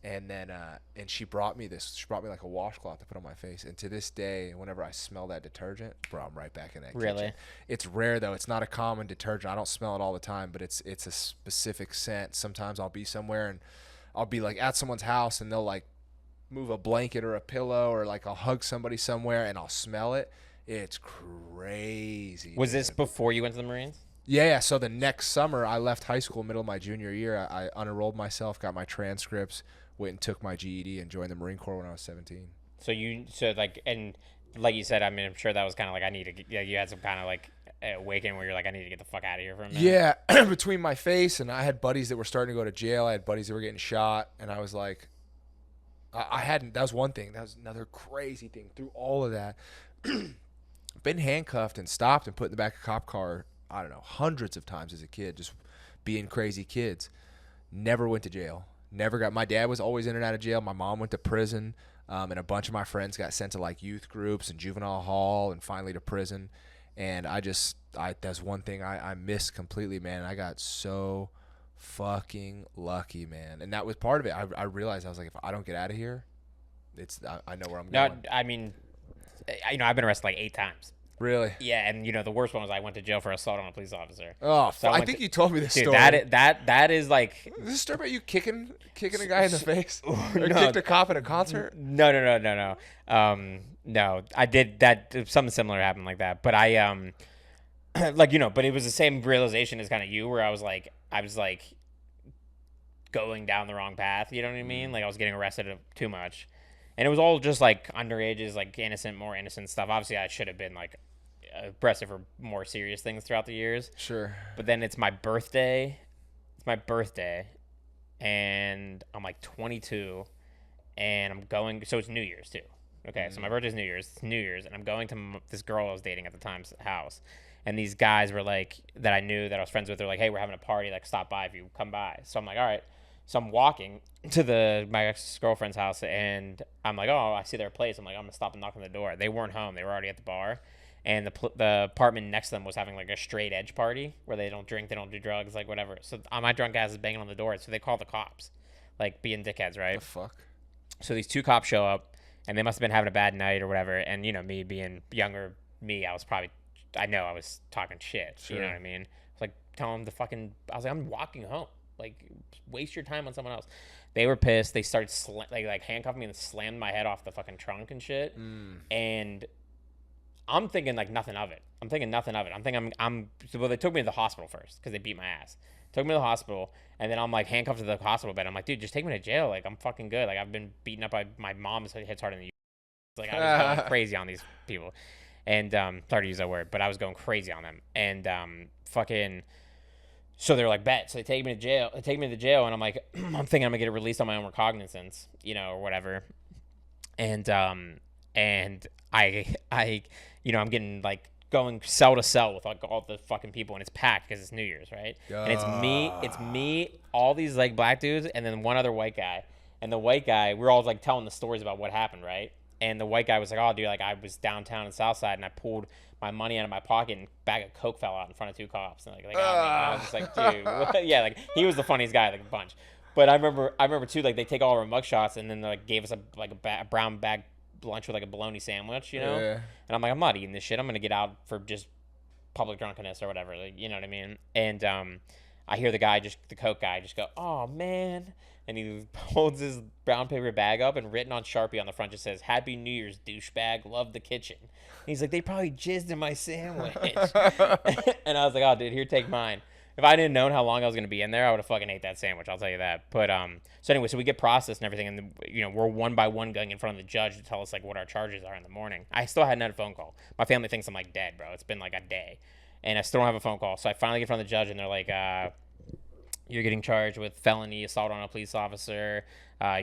And then, and she brought me like a washcloth to put on my face. And to this day, whenever I smell that detergent, bro, I'm right back in that Really? kitchen. It's rare though. It's not a common detergent. I don't smell it all the time, but it's a specific scent. Sometimes I'll be somewhere and I'll be like at someone's house and they'll like move a blanket or a pillow, or like I'll hug somebody somewhere and I'll smell it. It's crazy. Was this before you went to the Marines? Yeah. So the next summer, I left high school, middle of my junior year. I unenrolled myself, got my transcripts, went and took my GED, and joined the Marine Corps when I was 17. And like you said, I mean, I'm sure that was kind of like you had some kind of like awakening where you're like, I need to get the fuck out of here for a minute. Yeah, between my face and I had buddies that were starting to go to jail. I had buddies that were getting shot, and I was like, that was one thing. That was another crazy thing. Through all of that, been handcuffed and stopped and put in the back of a cop car, I don't know, hundreds of times as a kid, just being crazy kids. Never went to jail. My dad was always in and out of jail. My mom went to prison, and a bunch of my friends got sent to like youth groups and juvenile hall and finally to prison. And that's one thing I miss completely, man. I got so fucking lucky, man. And that was part of it. I realized, I was like, if I don't get out of here, I know where I'm going. No, I mean, I've been arrested like 8 times. Really? Yeah, and the worst one was I went to jail for assault on a police officer. Oh, so I think you told me this dude, story. That is like. Is this a story about you kicking a guy in the face? Or kicked a cop at a concert? No. No, I did that. Something similar happened like that, but I but it was the same realization as kind of you, where I was like going down the wrong path. You know what I mean? Like I was getting arrested too much. And it was all just like underages, like more innocent stuff. Obviously, I should have been like arrested for more serious things throughout the years. Sure. But then it's my birthday. And I'm like 22, and I'm going. So it's New Year's too. Okay, so my birthday's New Year's. It's New Year's, and I'm going to this girl I was dating at the time's house. And these guys were like, that I knew, that I was friends with, they're like, hey, we're having a party. Like, stop by if you come by. So I'm like, all right. So I'm walking to my ex-girlfriend's house, and I'm like, oh, I see their place. I'm like, I'm gonna stop and knock on the door. They weren't home. They were already at the bar, and the apartment next to them was having like a straight edge party where they don't drink, they don't do drugs, like whatever. So my drunk ass is banging on the door, so they call the cops, like being dickheads, right? The fuck. So these two cops show up, and they must have been having a bad night or whatever. And me being younger, I was talking shit. Sure. You know what I mean? I was like telling them I was like, I'm walking home. Like, waste your time on someone else. They were pissed. They started like handcuffed me and slammed my head off the fucking trunk and shit. And I'm thinking like nothing of it. I'm thinking well, they took me to the hospital first because they beat my ass. Took me to the hospital, and then I'm like handcuffed to the hospital bed. I'm like, dude, just take me to jail. Like, I'm fucking good. Like, I've been beaten up by my mom's hits harder than you. Like, I was going crazy on these people. And sorry to use that word, but I was going crazy on them. And so they're like, bet. So they take me to jail. And I'm like, I'm thinking I'm gonna get released on my own recognizance, or whatever. And I I'm getting like going cell to cell with like all the fucking people, and it's packed because it's New Year's, right? And it's me, all these like black dudes, and then one other white guy. And the white guy, we're all like telling the stories about what happened, right? And the white guy was like, oh, dude, like I was downtown in Southside, and I pulled my money out of my pocket, and a bag of Coke fell out in front of two cops. And I was just like, dude, what? Yeah, like he was the funniest guy, like a bunch. But I remember too, like they take all our mug shots, and then they like gave us a brown bag lunch with like a bologna sandwich, Yeah. And I'm like, I'm not eating this shit. I'm gonna get out for just public drunkenness or whatever, like, you know what I mean? And I hear the Coke guy just go, oh man. And he holds his brown paper bag up, and written on Sharpie on the front just says, Happy New Year's, douchebag. Love the kitchen. And he's like, they probably jizzed in my sandwich. And I was like, oh, dude, here, take mine. If I didn't known how long I was going to be in there, I would have fucking ate that sandwich. I'll tell you that. But so anyway, so we get processed and everything, and we're one by one going in front of the judge to tell us like what our charges are in the morning. I still hadn't had a phone call. My family thinks I'm like dead, bro. It's been like a day, and I still don't have a phone call. So I finally get in front of the judge, and they're like, you're getting charged with felony assault on a police officer.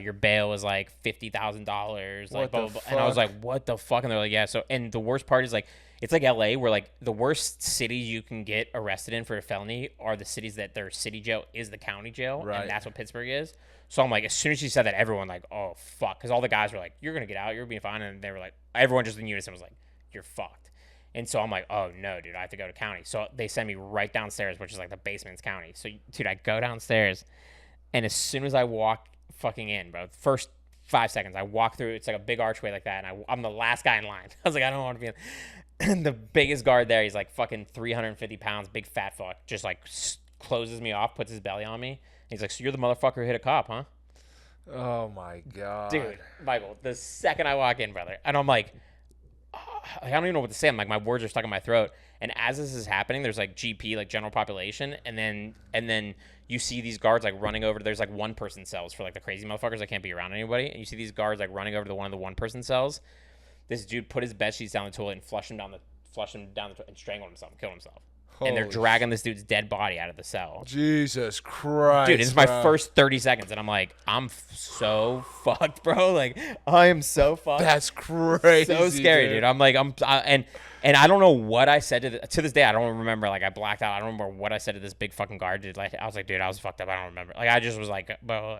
Your bail is like $50,000. Like, blah, blah, blah. And I was like, what the fuck? And they're like, yeah. So, and the worst part is like, it's like LA, where like the worst cities you can get arrested in for a felony are the cities that their city jail is the county jail. Right. And that's what Pittsburgh is. So I'm like, as soon as she said that, everyone like, oh fuck. Because all the guys were like, you're going to get out. You're being fine. And they were like, everyone just in unison was like, you're fucked. And so I'm like, oh, no, dude, I have to go to county. So they send me right downstairs, which is like the basement's county. So, dude, I go downstairs, and as soon as I walk fucking in, bro, first 5 seconds, I walk through. It's like a big archway like that, and I'm the last guy in line. I was like, I don't want to be in. And the biggest guard there, he's like fucking 350 pounds, big fat fuck, just like closes me off, puts his belly on me. And he's like, so you're the motherfucker who hit a cop, huh? Oh, my God. Dude, Michael, the second I walk in, brother, and I'm like, I don't even know what to say. I'm like, my words are stuck in my throat. And as this is happening, there's like GP, like general population, and then you see these guards like running over to, there's like one person cells for like the crazy motherfuckers that can't be around anybody. And you see these guards like running over to one of the one person cells. This dude put his bed sheets down the toilet and flushed him down the toilet and strangled himself, killed himself. And they're dragging this dude's dead body out of the cell. Jesus Christ. Dude, this is my first 30 seconds, and I'm like, I'm so fucked, bro. Like, I am so fucked. That's crazy. So scary, dude. I'm like, and I don't know what I said to this day. I don't remember. Like, I blacked out. I don't remember what I said to this big fucking guard. Dude, like, I was like, dude, I was fucked up. I don't remember. Like, I just was like, well,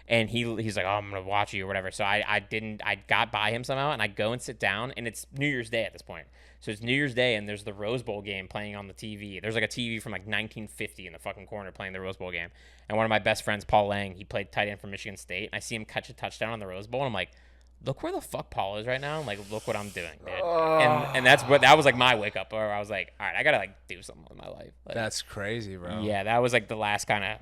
And he's like, oh, I'm gonna watch you or whatever. So I got by him somehow, and I go and sit down, and it's New Year's Day at this point. So it's New Year's Day, and there's the Rose Bowl game playing on the TV. There's like a TV from like 1950 in the fucking corner playing the Rose Bowl game. And one of my best friends, Paul Lang, he played tight end for Michigan State. And I see him catch a touchdown on the Rose Bowl, and I'm like, look where the fuck Paul is right now. And like, look what I'm doing, dude. And that was like my wake up, where I was like, all right, I gotta like do something with my life. Like, that's crazy, bro. Yeah, that was like the last kind of,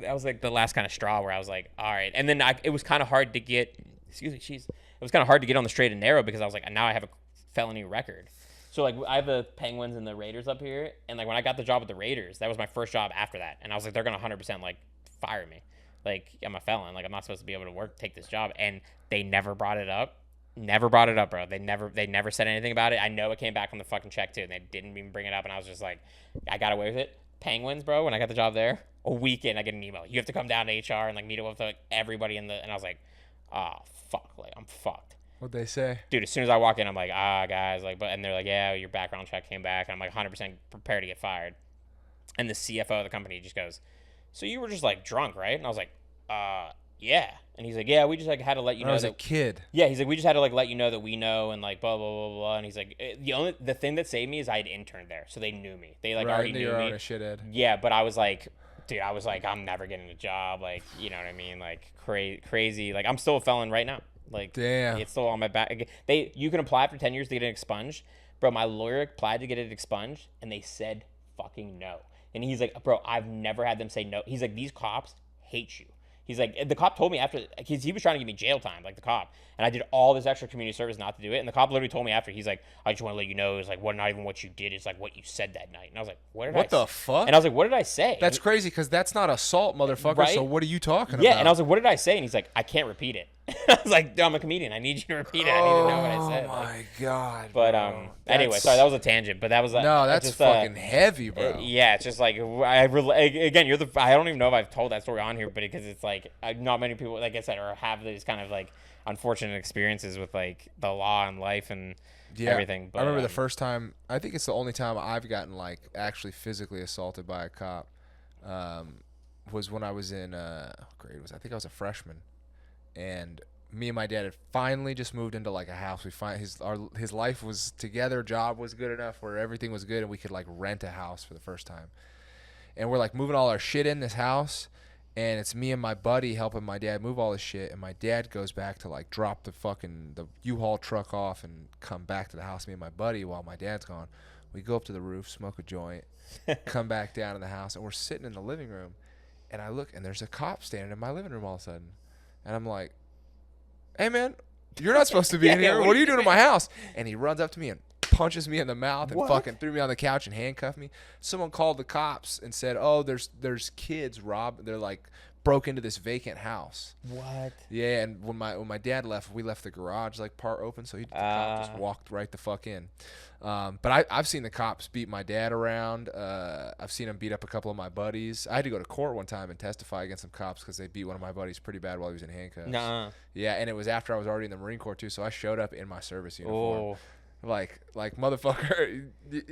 that was like the last kind of straw where I was like, all right. And then it was kind of hard to get, it was kind of hard to get on the straight and narrow, because I was like, now I have a felony record. So like, I have the Penguins and the Raiders up here, and like when I got the job with the Raiders, that was my first job after that, and I was like, they're gonna 100% like fire me, like I'm a felon, like I'm not supposed to be able to take this job, and they never brought it up, bro. They never said anything about it. I know it came back on the fucking check too, and they didn't even bring it up, and I was just like, I got away with it. Penguins, bro. When I got the job there, a week in, I get an email. You have to come down to HR and like meet up with like everybody and I was like, oh fuck, like I'm fucked. What'd they say? Dude, as soon as I walk in, I'm like, guys, like, and they're like, yeah, your background check came back, and I'm like 100% prepared to get fired. And the CFO of the company just goes, so you were just like drunk, right? And I was like, yeah. And he's like, yeah, we just like had to let you When know I was that. a kid. Yeah, he's like, we just had to like let you know that we know and like blah blah blah blah. And he's like, the thing that saved me is I had interned there, so they knew me. They like already knew You're me. already a shithead. Yeah, but I was like, dude, I'm never getting a job. Like, you know what I mean? Like crazy. Like I'm still a felon right now. Like, Damn. it's still on my back. You can apply for 10 years to get it expunged, bro. My lawyer applied to get it expunged, and they said fucking no. And he's like, bro, I've never had them say no. He's like, these cops hate you. He's like, the cop told me after, he was trying to give me jail time, like the cop. And I did all this extra community service not to do it. And the cop literally told me after, he's like, I just want to let you know, it's like, not even what you did, it's like what you said that night. And I was like, what the fuck? And I was like, what did I say? That's crazy because that's not assault, motherfucker. Right? So what are you talking Yeah, about? and I was like, what did I say? And he's like, I can't repeat it. I was like, I'm a comedian. I need you to repeat it. I need to know what I said. Oh my god. But bro. anyway, sorry, that was a tangent. But that was No, that's just, fucking heavy, bro. Yeah, it's just like again, I don't even know if I've told that story on here, but because it's like not many people, like I said, or have these kind of like unfortunate experiences with like the law and life and everything. But, I remember the first time. I think it's the only time I've gotten like actually physically assaulted by a cop. Was when I was in what grade was I think I was a freshman, and me and my dad had finally just moved into like a house. His life was together, job was good enough where everything was good, and we could like rent a house for the first time. And we're like moving all our shit in this house, and it's me and my buddy helping my dad move all his shit. And my dad goes back to like drop the U-Haul truck off and come back to the house. Me and my buddy while my dad's gone. We go up to the roof, smoke a joint, come back down to the house, and we're sitting in the living room. And I look, and there's a cop standing in my living room all of a sudden. And I'm like, hey, man, you're not supposed to be in here. What are you doing in my house? And he runs up to me and punches me in the mouth and fucking threw me on the couch and handcuffed me. Someone called the cops and said, oh, there's kids, Rob. They're like broke into this vacant house. What? Yeah, and when my dad left, we left the garage like part open, so the cop just walked right the fuck in. But I've seen the cops beat my dad around. I've seen him beat up a couple of my buddies. I had to go to court one time and testify against some cops because they beat one of my buddies pretty bad while he was in handcuffs. Nuh-uh. Yeah, and it was after I was already in the Marine Corps too, so I showed up in my service uniform. Oh. Like motherfucker,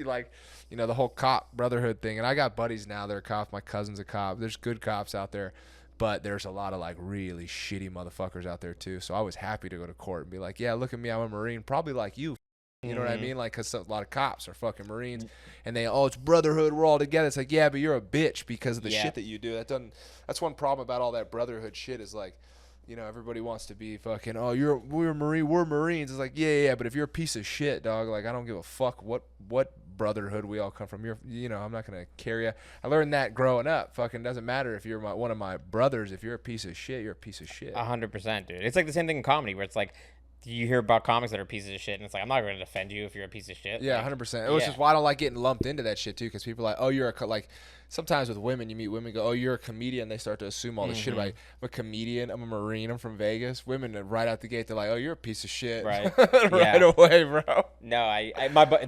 like, you know, the whole cop brotherhood thing. And I got buddies now that are cops. My cousin's a cop. There's good cops out there. But there's a lot of like really shitty motherfuckers out there too. So I was happy to go to court and be like, yeah, look at me, I'm a Marine, probably like you. You know what I mean? Like, because a lot of cops are fucking Marines, and it's brotherhood, we're all together. It's like, yeah, but you're a bitch because of the shit that you do. That's one problem about all that brotherhood shit is like, you know, everybody wants to be fucking, we're Marine, we're Marines. It's like, yeah, but if you're a piece of shit, dog, like, I don't give a fuck what brotherhood we all come from. I'm not gonna carry you. I learned that growing up. Fucking doesn't matter if you're one of my brothers. If you're a piece of shit, you're a piece of shit. 100%, dude. It's like the same thing in comedy where it's like you hear about comics that are pieces of shit, and it's like, I'm not going to defend you if you're a piece of shit. Yeah, 100%. Which is why I don't like getting lumped into that shit too, because people are like, oh, you're like. Sometimes with women, you meet women, go, oh, you're a comedian. They start to assume all this shit about you. I'm a comedian. I'm a Marine. I'm from Vegas. Women right out the gate, they're like, oh, you're a piece of shit. Right. Right away, bro. No,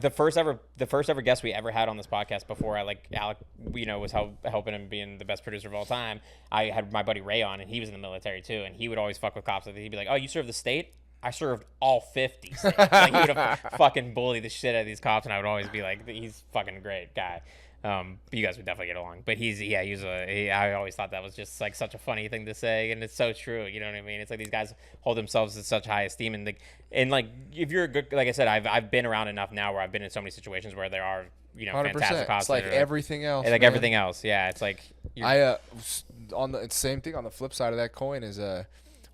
the first ever guest we ever had on this podcast before Alec, was helping him being the best producer of all time. I had my buddy Ray on, and he was in the military too, and he would always fuck with cops. He'd be like, oh, you serve the state? I served all 50 states. Like, he would fucking bully the shit out of these cops, and I would always be like, he's fucking a great guy. You guys would definitely get along, but I always thought that was just like such a funny thing to say, and it's so true. You know what I mean? It's like these guys hold themselves in such high esteem, and if you're a good, like I said, I've been around enough now where I've been in so many situations where there are, 100%. Fantastic cops. It's like everything else. Like everything else, yeah. It's like on the same thing on the flip side of that coin is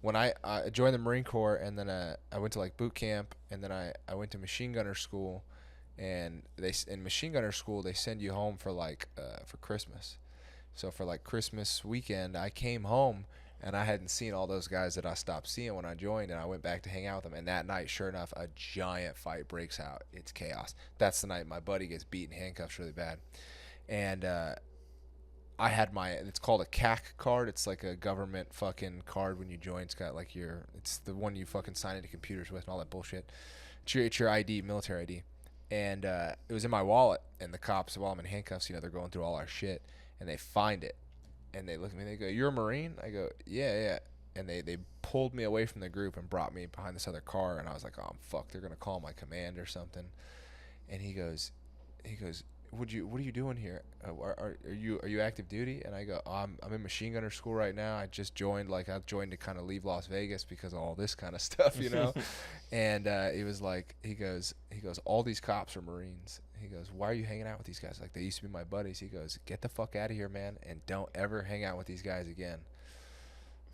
when I joined the Marine Corps, and then I went to like boot camp, and then I went to machine gunner school. And in machine gunner school, they send you home for for Christmas. So for like Christmas weekend, I came home and I hadn't seen all those guys that I stopped seeing when I joined, and I went back to hang out with them. And that night, sure enough, a giant fight breaks out. It's chaos. That's the night my buddy gets beat and handcuffed really bad. And I had it's called a CAC card. It's like a government fucking card when you join. It's got like it's the one you fucking sign into computers with and all that bullshit. It's your ID, military ID. And it was in my wallet, and the cops, while I'm in handcuffs, they're going through all our shit, and they find it, and they look at me, and they go, you're a Marine? I go, yeah. And they pulled me away from the group and brought me behind this other car, and I was like, oh, fuck, they're going to call my command or something. And he goes, what are you doing here? Are you active duty? And I go, oh, I'm in machine gunner school right now. I just joined, like, I joined to kind of leave Las Vegas because of all this kind of stuff, you know. And he was like, he goes, all these cops are Marines. He goes, why are you hanging out with these guys? Like, they used to be my buddies. He goes, get the fuck out of here, man, and don't ever hang out with these guys again.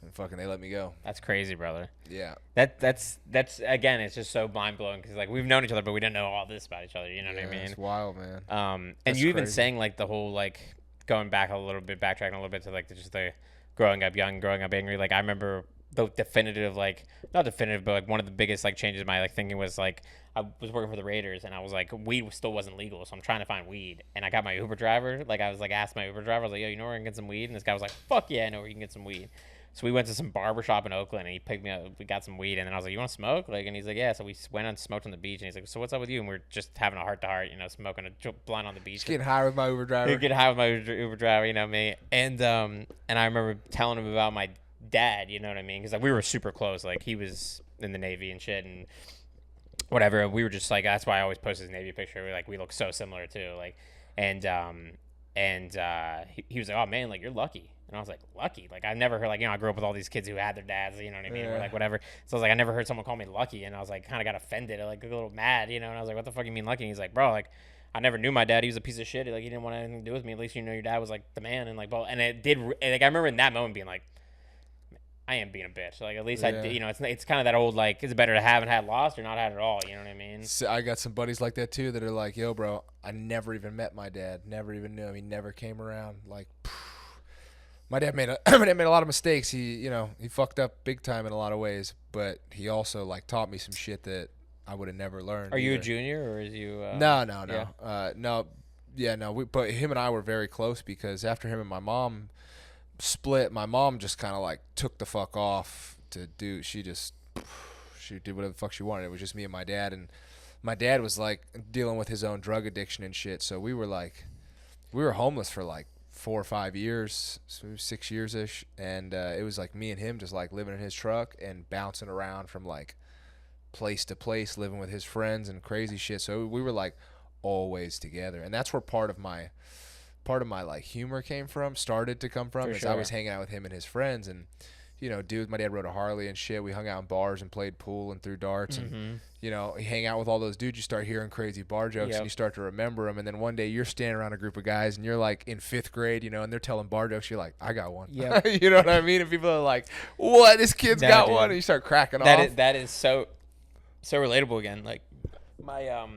And fucking, they let me go. That's crazy, brother. Yeah. That's again, it's just so mind blowing because like we've known each other, but we didn't know all this about each other. You know what I mean? It's wild, man. And That's you even crazy. saying like the whole like going back a little bit, backtracking a little bit to like just the growing up young, growing up angry. Like I remember the definitive, like not definitive, but like one of the biggest like changes in my like thinking was like I was working for the Raiders and I was like weed still wasn't legal, so I'm trying to find weed. And I got my Uber driver, like I was like asked my Uber driver, I was like, yo, you know where I can get some weed? And this guy was like, fuck yeah, I know where you can get some weed. So we went to some barber shop in Oakland and he picked me up. We got some weed and then I was like, you want to smoke? Like, and he's like, yeah. So we went and smoked on the beach and he's like, so what's up with you? And we're just having a heart to heart, you know, smoking a blunt on the beach. Just getting high with my Uber driver. Getting high with my Uber driver, you know me. And I remember telling him about my dad, you know what I mean? Because like we were super close. Like he was in the Navy and shit and whatever. We were just like, that's why I always post his Navy picture. We're like, we look so similar too. Like, and he was like, oh man, like you're lucky. And I was like, lucky? Like, I never heard, like, you know, I grew up with all these kids who had their dads, you know what I mean? Yeah. Or, like, whatever. So I was like, I never heard someone call me lucky. And I was like, kind of got offended, like, a little mad, you know? And I was like, what the fuck you mean lucky? And he's like, bro, like, I never knew my dad. He was a piece of shit. Like, he didn't want anything to do with me. At least you know your dad was, like, the man. And, like, well, and it did, like, I remember in that moment being like, I am being a bitch. Like, at least I, you know, it's kind of that old, like, is it better to have and had lost or not had at all? You know what I mean? So I got some buddies like that, too, that are like, yo, bro, I never even met my dad. Never even knew him. He never came around. Like, my dad made a lot of mistakes. He fucked up big time in a lot of ways, but he also like taught me some shit that I would have never learned. Are you a junior or is you? No. Yeah. But him and I were very close because after him and my mom split, my mom just kind of like took the fuck off to do. She did whatever the fuck she wanted. It was just me and my dad, and my dad was like dealing with his own drug addiction and shit. So we were homeless for like 4 or 5 years, so 6 years ish, and it was like me and him just like living in his truck and bouncing around from like place to place, living with his friends and crazy shit. So we were like always together, and that's where part of my like humor started to come from. I was hanging out with him and his friends, and you know, my dad rode a Harley and shit. We hung out in bars and played pool and threw darts, and you know, you hang out with all those dudes. You start hearing crazy bar jokes, and you start to remember them. And then one day you're standing around a group of guys, and you're like in 5th grade, you know, and they're telling bar jokes. You're like, I got one. Yeah, you know what I mean? And people are like, what? This kid's got one, and you start cracking off. That is so relatable again. Like my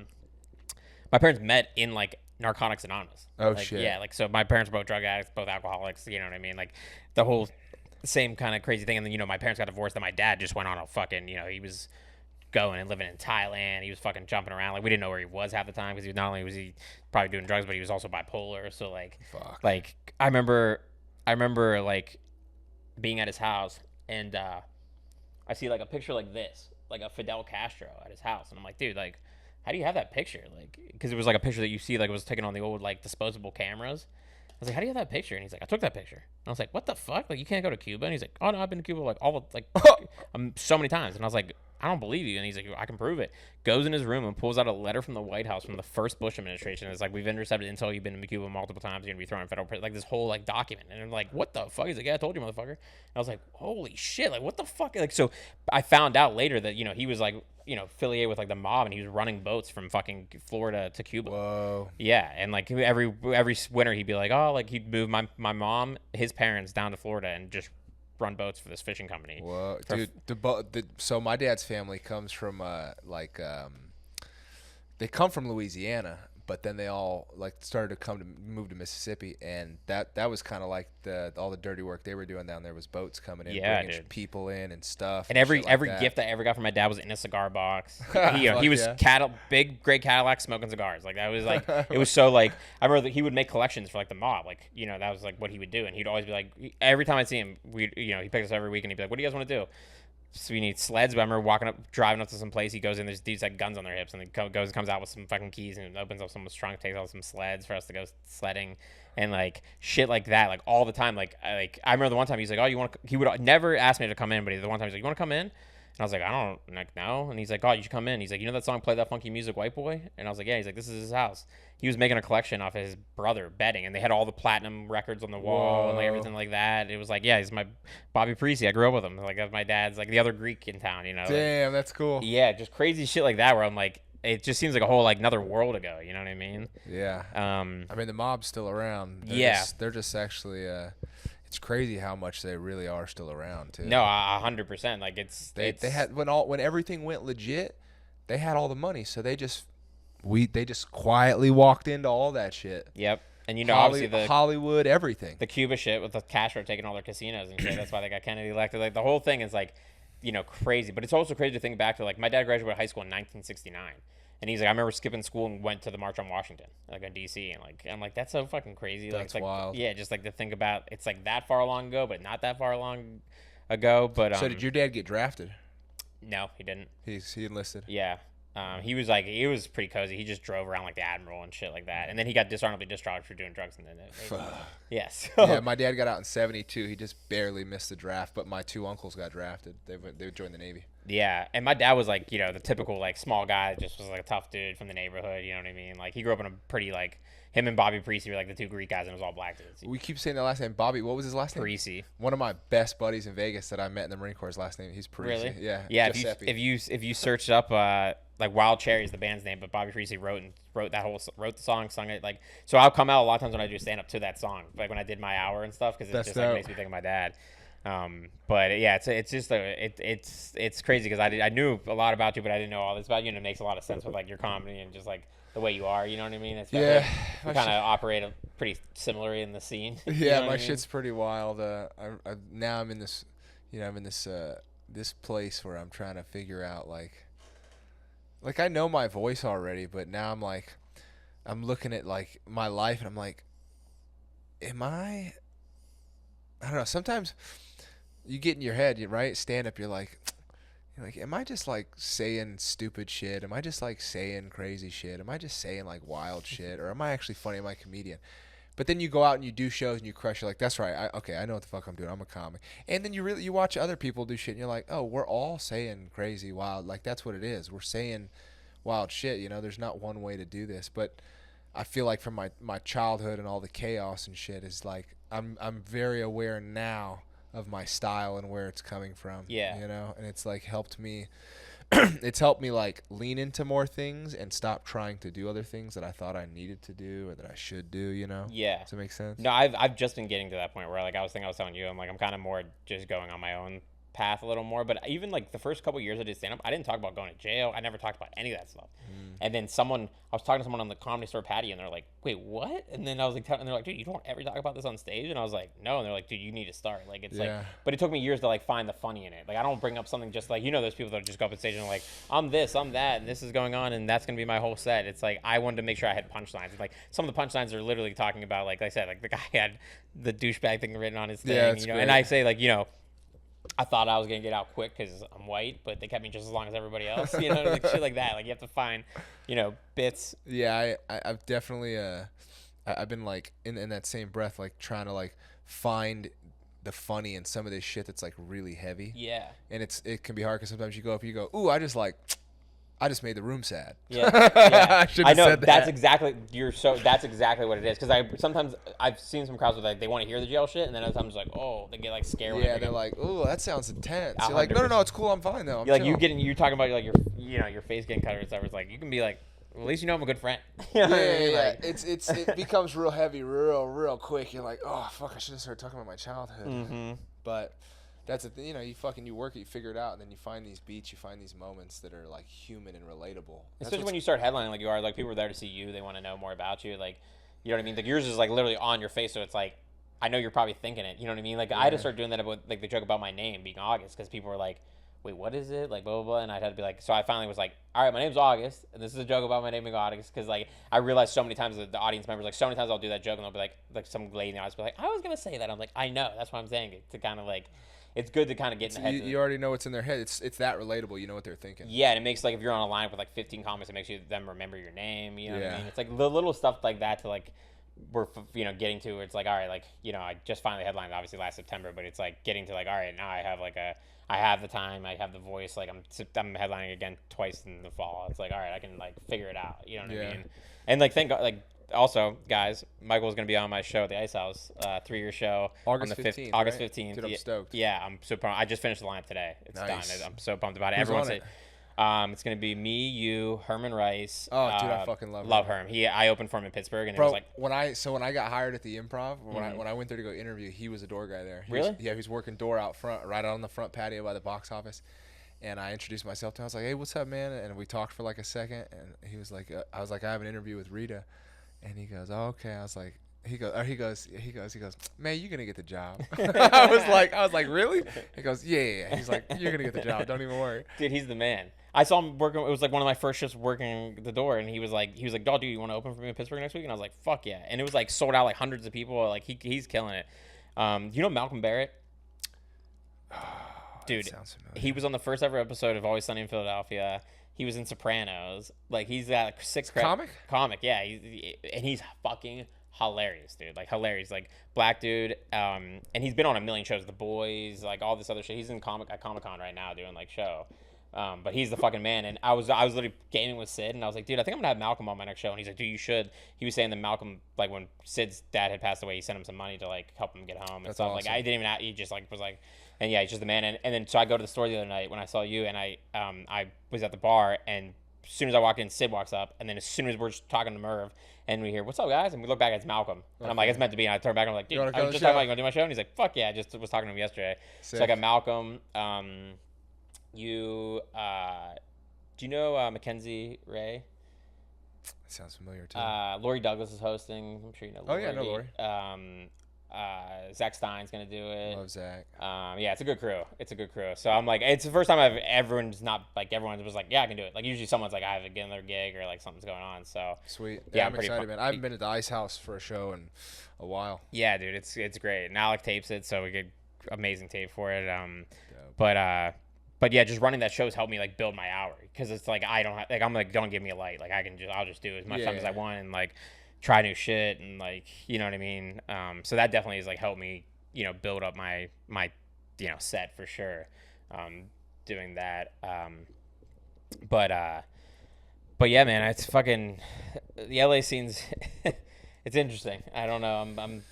parents met in like Narcotics Anonymous. Oh like, shit. Yeah, like so my parents were both drug addicts, both alcoholics. You know what I mean? Like the whole same kind of crazy thing. And then, you know, my parents got divorced and my dad just went on a fucking, you know, he was going and living in Thailand. He was fucking jumping around. Like we didn't know where he was half the time because not only was he probably doing drugs, but he was also bipolar. So like, like I remember like being at his house and I see like a picture like this, like a Fidel Castro at his house. And I'm like, dude, like, how do you have that picture? Like, because it was like a picture that you see, like it was taken on the old like disposable cameras. I was like, how do you have that picture? And he's like, I took that picture. And I was like, what the fuck? Like, you can't go to Cuba? And he's like, oh no, I've been to Cuba like so many times. And I was like, I don't believe you. And he's like, I can prove it. Goes in his room and pulls out a letter from the White House from the first Bush administration. It's like, we've intercepted intel. You've been to Cuba multiple times. You're gonna be thrown in federal prison. Like this whole like document. And I'm like, what the fuck? He's like, yeah, I told you, motherfucker. And I was like, holy shit! Like, what the fuck? Like, so I found out later that, you know, he was like, you know, affiliated with like the mob, and he was running boats from fucking Florida to Cuba. Whoa. Yeah, and like every winter he'd be like, oh, like he'd move my mom, his parents down to Florida and just run boats for this fishing company. Whoa, dude! So my dad's family comes from they come from Louisiana, but then they all like started to move to Mississippi, and that was kind of like all the dirty work they were doing down there was boats coming in, bringing people in and stuff. And every gift I ever got from my dad was in a cigar box. He was big gray Cadillac smoking cigars. Like that was like it was so like I remember that he would make collections for like the mob. Like, you know, that was like what he would do, and he'd always be like, every time I see him, he picked us every week, and he'd be like, what do you guys want to do? So we need sleds. But I remember driving up to some place. He goes in. There's dudes like guns on their hips, and he comes out with some fucking keys and opens up someone's trunk, takes out some sleds for us to go sledding, and like shit like that, like all the time. Like I remember the one time he's like, oh, you want? He would never ask me to come in, but the one time he's like, you want to come in? And I was like, I don't like no. And he's like, oh, you should come in. He's like, you know that song, Play That Funky Music, White Boy? And I was like, yeah. He's like, this is his house. He was making a collection off his brother betting, and they had all the platinum records on the wall and like everything like that. It was like, yeah, he's my Bobby Parisi. I grew up with him. Like my dad's like the other Greek in town, you know. Damn, that's cool. Yeah, just crazy shit like that where I'm like, it just seems like a whole like another world ago. You know what I mean? Yeah. I mean, the mob's still around. They're just actually. It's crazy how much they really are still around too. No, 100%. Like they had when everything went legit, they had all the money, so they just quietly walked into all that shit. Yep. And you know, obviously the Hollywood, everything. The Cuba shit with the Castro taking all their casinos and shit. That's why they got Kennedy elected. Like the whole thing is like, you know, crazy. But it's also crazy to think back to like my dad graduated high school in 1969. And he's like, I remember skipping school and went to the March on Washington, like in D.C. And like, I'm like, that's so fucking crazy. That's like, wild. Yeah, just like to think about, it's like that far long ago, but not that far long ago. But so did your dad get drafted? No, he didn't. He enlisted. Yeah. He was like, it was pretty cozy. He just drove around like the Admiral and shit like that. And then he got dishonorably discharged for doing drugs. And then yes. Yeah, my dad got out in '72. He just barely missed the draft, but my two uncles got drafted. They joined the Navy. Yeah, and my dad was like, you know, the typical like small guy, just was like a tough dude from the neighborhood. You know what I mean? Like he grew up in a pretty like him and Bobby Parisi were like the two Greek guys, and it was all black dudes. We keep saying the last name, Bobby. What was his last name? Parisi. One of my best buddies in Vegas that I met in the Marine Corps' last name. He's Parisi. Really? Yeah. Yeah. Giuseppe. If you searched up like Wild Cherry is the band's name, but Bobby Parisi wrote the song, sung it like. So I'll come out a lot of times when I do stand up to that song, like when I did my hour and stuff, because it just like makes me think of my dad. But yeah, it's just it's crazy because I knew a lot about you, but I didn't know all this about you, and it makes a lot of sense with like your comedy and just like the way you are. You know what I mean? It's yeah. We kind of operate pretty similarly in the scene. Yeah, my shit's pretty wild. Now I'm in this, you know, I'm in this this place where I'm trying to figure out like I know my voice already, but now I'm looking at like my life and I'm like, I don't know. Sometimes you get in your head, right? Stand up, you're like, am I just like saying stupid shit? Am I just like saying crazy shit? Am I just saying like wild shit? Or am I actually funny? Am I a comedian? But then you go out and you do shows and you crush. You're like, that's right. I know what the fuck I'm doing. I'm a comic. And then you watch other people do shit and you're like, oh, we're all saying crazy, wild. Like that's what it is. We're saying wild shit. You know, there's not one way to do this. But I feel like from my childhood and all the chaos and shit is like I'm very aware now of my style and where it's coming from. Yeah. You know, and it's like helped me. It's helped me like lean into more things and stop trying to do other things that I thought I needed to do or that I should do. You know. Yeah. Does that make sense? No, I've just been getting to that point where like I was telling you, I'm like I'm kind of more just going on my own path a little more. But even like the first couple years I did stand up, I didn't talk about going to jail. I never talked about any of that stuff. And then I was talking to someone on the Comedy Store patio, and they're like, "Wait, what?" And then I was like, and they're like, "Dude, you don't ever talk about this on stage?" And I was like, "No." And they're like, "Dude, you need to start." Like it's like, but it took me years to like find the funny in it. Like I don't bring up something just like those people that just go up on stage and like, "I'm this, I'm that, and this is going on, and that's gonna be my whole set." It's like I wanted to make sure I had punchlines. And, like some of the punchlines are literally talking about like I said, like the guy had the douchebag thing written on his thing, you know. Great. And I say like I thought I was gonna get out quick because I'm white, but they kept me just as long as everybody else. You know, like shit like that. Like you have to find, bits. Yeah, I've definitely I've been like in that same breath, like trying to like find the funny in some of this shit that's like really heavy. Yeah. And it can be hard because sometimes you go up and you go, ooh, I just made the room sad. Yeah, yeah. I know said that. That's exactly what it is. Because I've seen some crowds where like, they want to hear the jail shit, and then other times like, oh, they get like scared. Yeah, they're like, oh, that sounds intense. You're like, no, it's cool. I'm fine though. You're talking about like your face getting cut or whatever. It's like you can be like, well, at least you know I'm a good friend. Yeah. Like, it becomes real heavy, real quick. You're like, oh fuck, I should have started talking about my childhood. Mm-hmm. But that's the thing, you work it, you figure it out, and then you find these beats, you find these moments that are like human and relatable. Especially when you start headlining like you are, like people are there to see you, they want to know more about you, like, you know what I mean? Like yours is like literally on your face, so it's like, I know you're probably thinking it, you know what I mean? Like I had to start doing that about like the joke about my name being Auguste, because people were like, wait, what is it? Like blah blah blah, and I had to be like, so I finally was like, all right, my name's Auguste, and this is a joke about my name being Auguste, because like I realized so many times that the audience members, like so many times I'll do that joke and they'll be like some lady in the audience will be like, I was gonna say that. I'm like, I know, that's why I'm saying it, to kind of like. It's good to kind of get in the head. You already know what's in their head. It's that relatable. You know what they're thinking. Yeah, and it makes like if you're on a line with like 15 comics, it makes them remember your name. You know what I mean? It's like the little stuff like that to like we're getting to. Where it's like all right, like I just finally headlined obviously last September, but it's like getting to like all right, now I I have the time, I have the voice. Like I'm headlining again twice in the fall. It's like, all right, I can like figure it out. You know what I mean? And like thank God, like also guys, Michael's gonna be on my show at the Ice House, 3-year show August on the 15th, August right? 15th. Dude, I'm stoked. Yeah, I'm so pumped. I just finished the lineup today. It's Nice. done. I'm so pumped about it. Who's Everyone's on it? It's gonna be me, you, Herman Rice. Oh, dude, I fucking love Herm. I opened for him in Pittsburgh, and Bro, it was like, when I got hired at the Improv, when I went there to go interview, he was a door guy there. Really? He was working door out front, right out on the front patio by the box office. And I introduced myself to him. I was like, "Hey, what's up, man?" And we talked for like a second, and he was like, "I was like, I have an interview with Rita," and he goes, "Oh, okay." I was like, he goes, "Man, you're gonna get the job." I was like, "Really?" He goes, "Yeah." He's like, "You're gonna get the job. Don't even worry." dude, he's the man. I saw him working. It was like one of my first shifts working the door, and he was like, "Oh, dude, you want to open for me in Pittsburgh next week?" And I was like, "Fuck yeah!" And it was like sold out, like hundreds of people. Like he's killing it. You know Malcolm Barrett? Dude, he was on the first ever episode of Always Sunny in Philadelphia. He was in Sopranos. Like he's got like 6 comic, yeah. He's fucking hilarious, dude. Like hilarious, like black dude. And he's been on a million shows, The Boys, like all this other shit. He's in Comic-Con right now doing like show. But he's the fucking man. And I was literally gaming with Sid, and I was like, dude, I think I'm gonna have Malcolm on my next show. And he's like, dude, you should. He was saying that Malcolm, like when Sid's dad had passed away, he sent him some money to like help him get home and That's stuff. awesome. Like I didn't even. He just like was like. And yeah, he's just the man. And then so I go to the store the other night when I saw you, and I was at the bar, and as soon as I walk in, Sid walks up, and then as soon as we're just talking to Merv, and we hear, "What's up, guys?" and we look back, it's Malcolm, and I'm like, "It's meant to be." And I turn back, and I'm like, "Dude, I was just talking about you want to do my show?" And he's like, "Fuck yeah!" I just was talking to him yesterday. Sick. So I got Malcolm. Do you know Mackenzie Ray? Sounds familiar too. Lori Douglas is hosting. I'm sure you know. Lori. Oh yeah, I know Lori. Zach Stein's gonna do it. Love Zach. Yeah, it's a good crew. So I'm like, it's the first time everyone was like, yeah, I can do it. Like usually someone's like, I have another gig or like something's going on. So sweet. Yeah, I'm excited, man. I haven't been at the Ice House for a show in a while. Yeah, dude, it's great. And Alec tapes it, so we get amazing tape for it. But yeah, just running that show's helped me like build my hour, because it's like I don't have, like I'm like, don't give me a light. Like I'll just do as much time as I want, and like try new shit, and like, you know what I mean? So that definitely has like helped me, build up my set for sure. Doing that. But yeah, man, it's fucking, the LA scene's it's interesting. I don't know.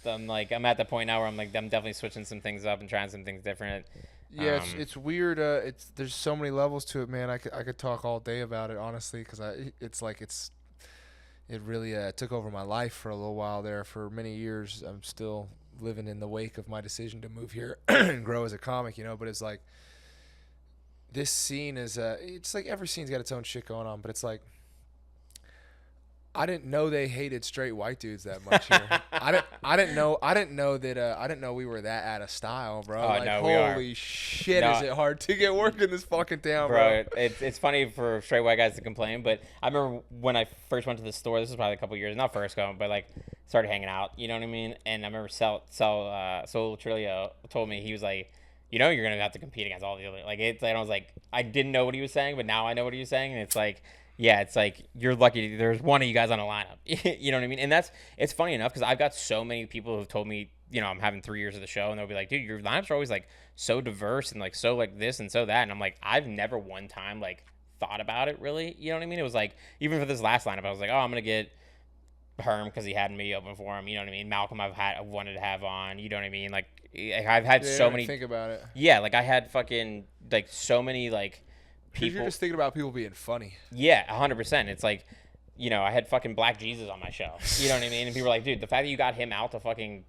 I'm at the point now where I'm definitely switching some things up and trying some things different. Yeah, it's weird. There's so many levels to it, man. I could talk all day about it, honestly, because it really took over my life for a little while there. For many years, I'm still living in the wake of my decision to move here and grow as a comic, But it's like, this scene is it's like every scene's got its own shit going on, but it's like, I didn't know they hated straight white dudes that much here. I didn't know we were that out of style, bro. Oh, like, no, we are. Holy shit, is it hard to get work in this fucking town, bro. It's funny for straight white guys to complain, but I remember when I first went to the store, this was probably a couple years, not first going, but like started hanging out, you know what I mean? And I remember Sol Trillo told me, he was like, you're going to have to compete against all the other, like, it's, and I was like, I didn't know what he was saying, but now I know what he was saying, and it's like, yeah, it's like, you're lucky there's one of you guys on a lineup. You know what I mean? And it's funny enough, because I've got so many people who've told me, I'm having 3 years of the show, and they'll be like, dude, your lineups are always like so diverse and like so like this and so that. And I'm like, I've never one time like thought about it really. You know what I mean? It was like, even for this last lineup, I was like, oh, I'm going to get Herm because he had me open for him. You know what I mean? Malcolm I've wanted to have on. You know what I mean? Like I've had so many. Think about it. Yeah, like I had fucking like so many like people. You're just thinking about people being funny. Yeah, 100%. It's like, I had fucking Black Jesus on my show. You know what I mean? And people were like, dude, the fact that you got him out to fucking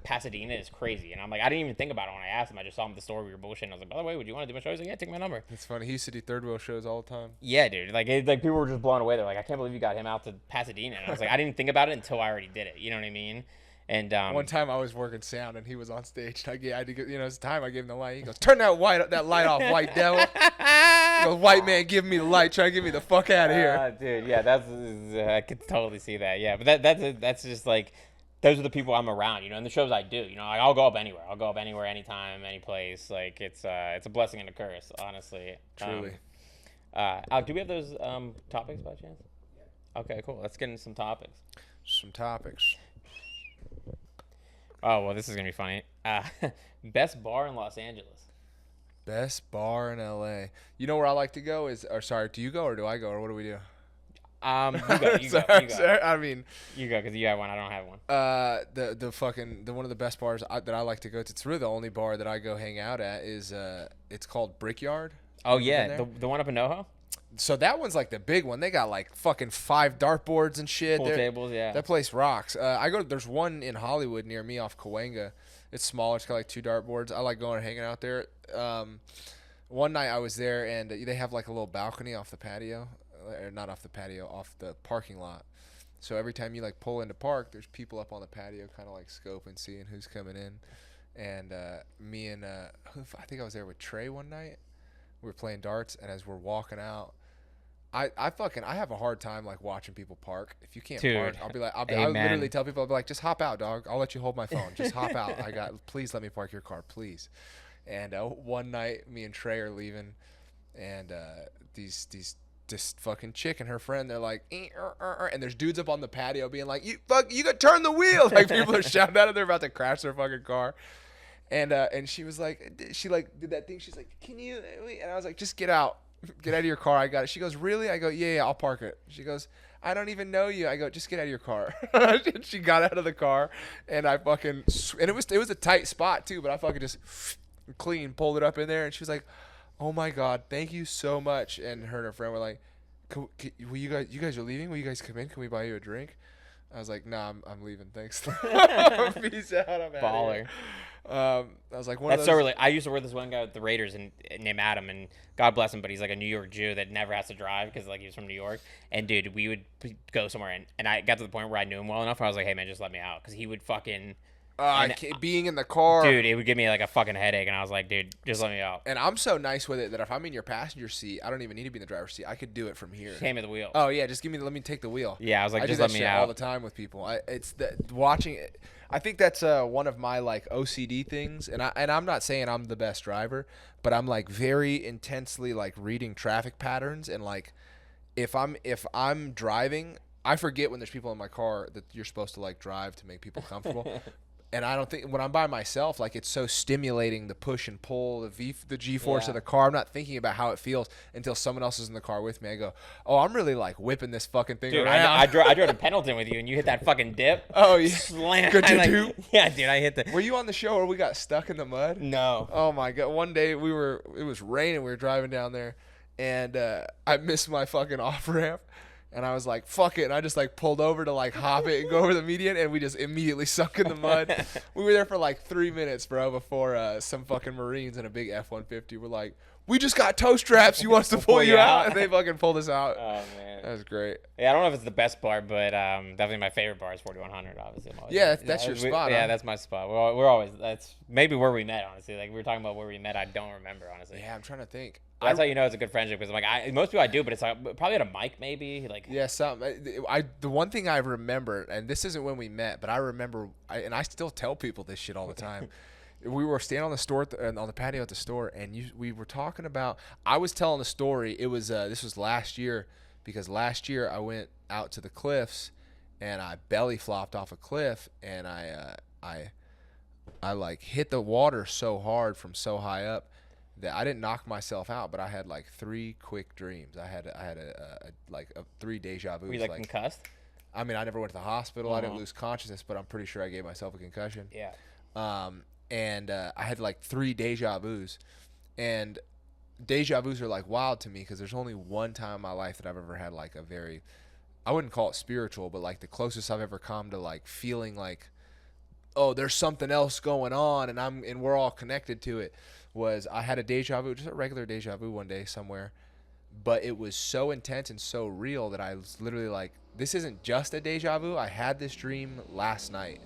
Pasadena is crazy. And I'm like, I didn't even think about it when I asked him. I just saw him at the store. We were bullshitting. I was like, by the way, would you want to do my show? He's like, yeah, take my number. It's funny. He used to do third wheel shows all the time. Yeah, dude. Like people were just blown away. They're like, I can't believe you got him out to Pasadena. And I was like, I didn't think about it until I already did it. You know what I mean? And one time I was working sound and he was on stage. I had to, it's time. I gave him the light. He goes, turn that light off, white devil. He goes, white man, give me the light. Try to get me the fuck out of here. Dude, yeah, I could totally see that. Yeah, but that's just like, those are the people I'm around, and the shows I do. Like I'll go up anywhere. I'll go up anywhere, anytime, any place. Like it's a blessing and a curse, honestly. Truly. Alec, do we have those topics by chance? Yeah. Okay, cool. Let's get into some topics. Oh, well, this is going to be funny. Best bar in Los Angeles. Best bar in LA. You know where I like to go is, or sorry, do you go or do I go or what do we do? You go. You go. Sorry, You go. sorry, I mean, You go because you have one. I don't have one. the one of the best bars that I like to go to. It's really the only bar that I go hang out at is it's called Brickyard. Oh You ever been yeah, there? the one up in NoHo. So that one's like the big one. They got like fucking 5 dartboards and shit. Pool tables, yeah. That place rocks. I go. There's one in Hollywood near me off Cahuenga. It's smaller. It's got like 2 dartboards. I like going and hanging out there. One night I was there and they have like a little balcony off the patio, or not off the patio, off the parking lot. So every time you like pull into park, there's people up on the patio, kind of like scoping, seeing who's coming in. And me and I think I was there with Trey one night. We were playing darts, and as we're walking out, I have a hard time like watching people park. If you can't Dude, park, I'll be like, I'll amen. literally tell people, I'll be like, just hop out, dog. I'll let you hold my phone. Just hop out. Please let me park your car, please. And one night, me and Trey are leaving, and these this fucking chick and her friend, they're like, and there's dudes up on the patio being like, you gotta turn the wheel. Like people are shouting out, they're about to crash their fucking car. And she was like, she like did that thing. She's like, can you? And I was like, just get out of your car. I got it. She goes, really? I go, yeah, I'll park it. She goes, I don't even know you. I go, just get out of your car. And she got out of the car, and I fucking, and it was a tight spot too, but I fucking just clean pulled it up in there, and she was like, oh my god, thank you so much. And her and her friend were like, will you guys are leaving? Will you guys come in? Can we buy you a drink? I was like, nah, I'm leaving. Thanks. Peace out. I'm out. Baller. I was like, That's so really. I used to work with this one guy with the Raiders and named Adam, and God bless him, but he's like a New York Jew that never has to drive because like he was from New York. And dude, we would go somewhere, and I got to the point where I knew him well enough. Where I was like, hey man, just let me out, because he would fucking. Being in the car, Dude, it would give me like a fucking headache, and I was like, dude, just let me out. And I'm so nice with it that if I'm in your passenger seat, I don't even need to be in the driver's seat. I could do it from here. Hand me the wheel. Oh yeah, just let me take the wheel. Yeah, I was like, I just do let that me shit out all the time with people. It's the watching it. I think that's one of my like OCD things, and I'm not saying I'm the best driver, but I'm like very intensely like reading traffic patterns, and like if I'm driving, I forget when there's people in my car that you're supposed to like drive to make people comfortable. And I don't think when I'm by myself, like it's so stimulating, the push and pull, the G-force of the car. I'm not thinking about how it feels until someone else is in the car with me. I go, oh, I'm really like whipping this fucking thing Dude, around. I drove to Pendleton with you, and you hit that fucking dip. Oh yeah, Slam. Good I, to do. Yeah, dude, I hit the. Were you on the show where we got stuck in the mud? No. Oh my god! One day it was raining. We were driving down there, and I missed my fucking off ramp. And I was like, fuck it. And I just like pulled over to like hop it and go over the median. And we just immediately sunk in the mud. We were there for like 3 minutes, bro, before some fucking Marines in a big F-150 were like, we just got tow straps. You want us to pull you out? And they fucking pulled us out. Oh, man. That was great. Yeah, I don't know if it's the best bar, but definitely my favorite bar is 4100, obviously. Yeah, that's your spot, Yeah, huh? that's my spot. We're always, that's maybe where we met, honestly. Like, we were talking about where we met. I don't remember, honestly. Yeah, I'm trying to think. That's how you know it's a good friendship, because I'm like, most people I do, but it's like probably at a mic, maybe. Like, Yeah, something. The one thing I remember, and this isn't when we met, but I remember, and I still tell people this shit all the time. We were standing on the store on the patio at the store, and we were talking about. I was telling a story. It was this was last year, because last year I went out to the cliffs, and I belly flopped off a cliff, and I like hit the water so hard from so high up that I didn't knock myself out, but I had like 3 quick dreams. I had 3 deja vus. were you like concussed? I mean, I never went to the hospital. I didn't lose consciousness, but I'm pretty sure I gave myself a concussion. Yeah. And I had like 3 deja vus, and deja vus are like wild to me because there's only one time in my life that I've ever had like a very, I wouldn't call it spiritual, but like the closest I've ever come to like feeling like, oh, there's something else going on, and we're all connected to it. Was I had a deja vu, just a regular deja vu one day somewhere, but it was so intense and so real that I was literally like, this isn't just a deja vu. I had this dream last night.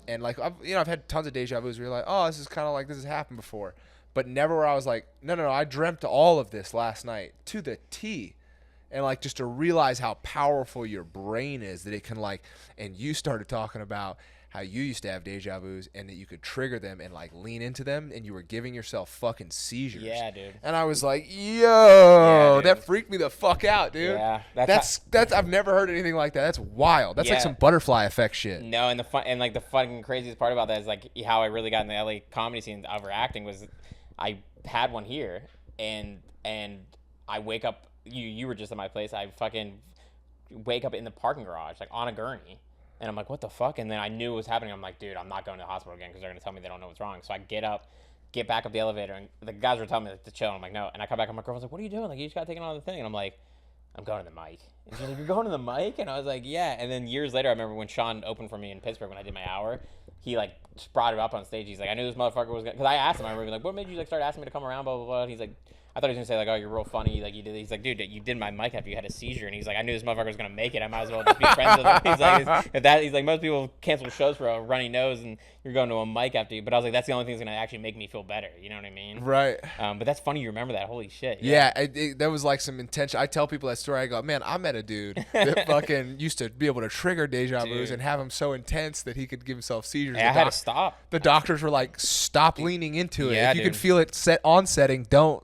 And like, I've had tons of deja vus where you're like, oh, this is kind of like this has happened before, but never where I was like, no, I dreamt all of this last night to the T. And like, just to realize how powerful your brain is, that it can like, and you started talking about how you used to have deja vus and that you could trigger them and like lean into them, and you were giving yourself fucking seizures. Yeah, dude. And I was like, yo, dude. that freaked me the fuck out, dude. Yeah. That's I've never heard anything like that. That's wild. That's like Yeah. some butterfly effect shit. No, and the fucking craziest part about that is like how I really got in the LA comedy scene overacting was I had one here, and I wake up. You were just at my place. I fucking wake up in the parking garage, like on a gurney, and I'm like, what the fuck? And then I knew what was happening. I'm like, dude, I'm not going to the hospital again because they're gonna tell me they don't know what's wrong. So I get back up the elevator, and the guys were telling me like, to chill. And I'm like, no. And I come back, and my girlfriend's like, what are you doing? Like, you just got taken on the thing. And I'm like, I'm going to the mic. And she's like, you're going to the mic? And I was like, yeah. And then years later, I remember when Sean opened for me in Pittsburgh when I did my hour, he like just brought it up on stage. He's like, I knew this motherfucker was gonna, because I asked him, I remember like, what made you like start asking me to come around, blah blah blah. And he's like, I thought he was gonna say like, oh, you're real funny, like you did. He's like, dude, you did my mic after you had a seizure. And he's like, I knew this motherfucker was gonna make it. I might as well just be friends with him. He's like, if that, he's like, most people cancel shows for a runny nose, and you're going to a mic after you. But I was like, that's the only thing that's gonna actually make me feel better. You know what I mean? Right. But that's funny. You remember that? Holy shit. Yeah, there was like some intention. I tell people that story. I go, man, I met a dude that fucking used to be able to trigger deja vus and have him so intense that he could give himself seizures. I had to stop. The doctors were like, stop leaning into it. Yeah, if you dude. can feel it onsetting, don't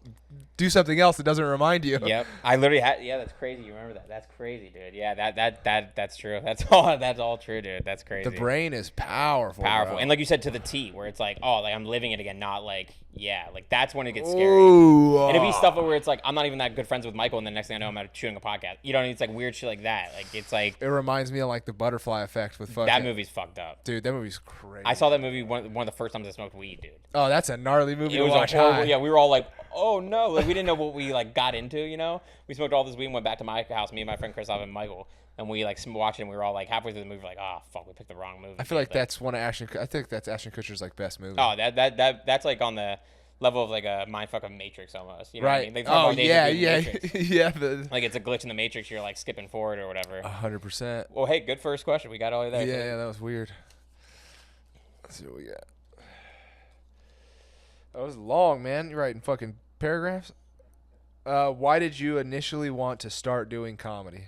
do something else that doesn't remind you. Yep. I literally had. Yeah, that's crazy. You remember that? That's crazy, dude. Yeah, that's true. That's all true, dude. That's crazy. The brain is powerful. Powerful. Bro. And like you said, to the T, where it's like, oh, like I'm living it again, not like, yeah, like that's when it gets scary. Ooh, And it'd be stuff where it's like, I'm not even that good friends with Michael, and the next thing I know, I'm out shooting a podcast. You know what I mean? It's like weird shit like that. Like, it's like. It reminds me of like the butterfly effect with fucking. That movie's fucked up. Dude, that movie's crazy. I saw that movie one of the first times I smoked weed, dude. Oh, that's a gnarly movie It to was watch. a horrible, High. yeah, we were all like, oh no. Like, we didn't know what we like got into, you know? We smoked all this weed and went back to my house, me and my friend Christoph and Michael. And we like watched it, and we were all like halfway through the movie, like, oh fuck, we picked the wrong movie. I feel like that's one of I think that's Ashton Kutcher's like best movie. Oh, that's like on the level of like a mindfuck of Matrix almost. You know right. what I mean? They talk Oh about deja yeah, vu in yeah, Matrix. yeah. Like it's a glitch in the Matrix. You're like skipping forward or whatever. 100%. Well, hey, good first question. We got all of that. Yeah, that was weird. Let's see what we got. That was long, man. You're writing fucking paragraphs. Why did you initially want to start doing comedy?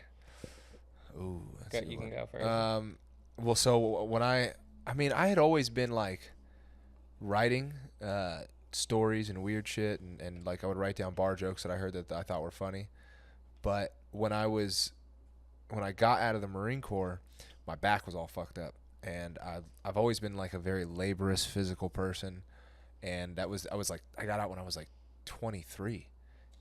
Ooh, You can go first. Well, so when I had always been like writing stories and weird shit, and like I would write down bar jokes that I heard that I thought were funny. But when I got out of the Marine Corps, my back was all fucked up, and I've always been like a very laborious physical person, and I got out when I was like 23.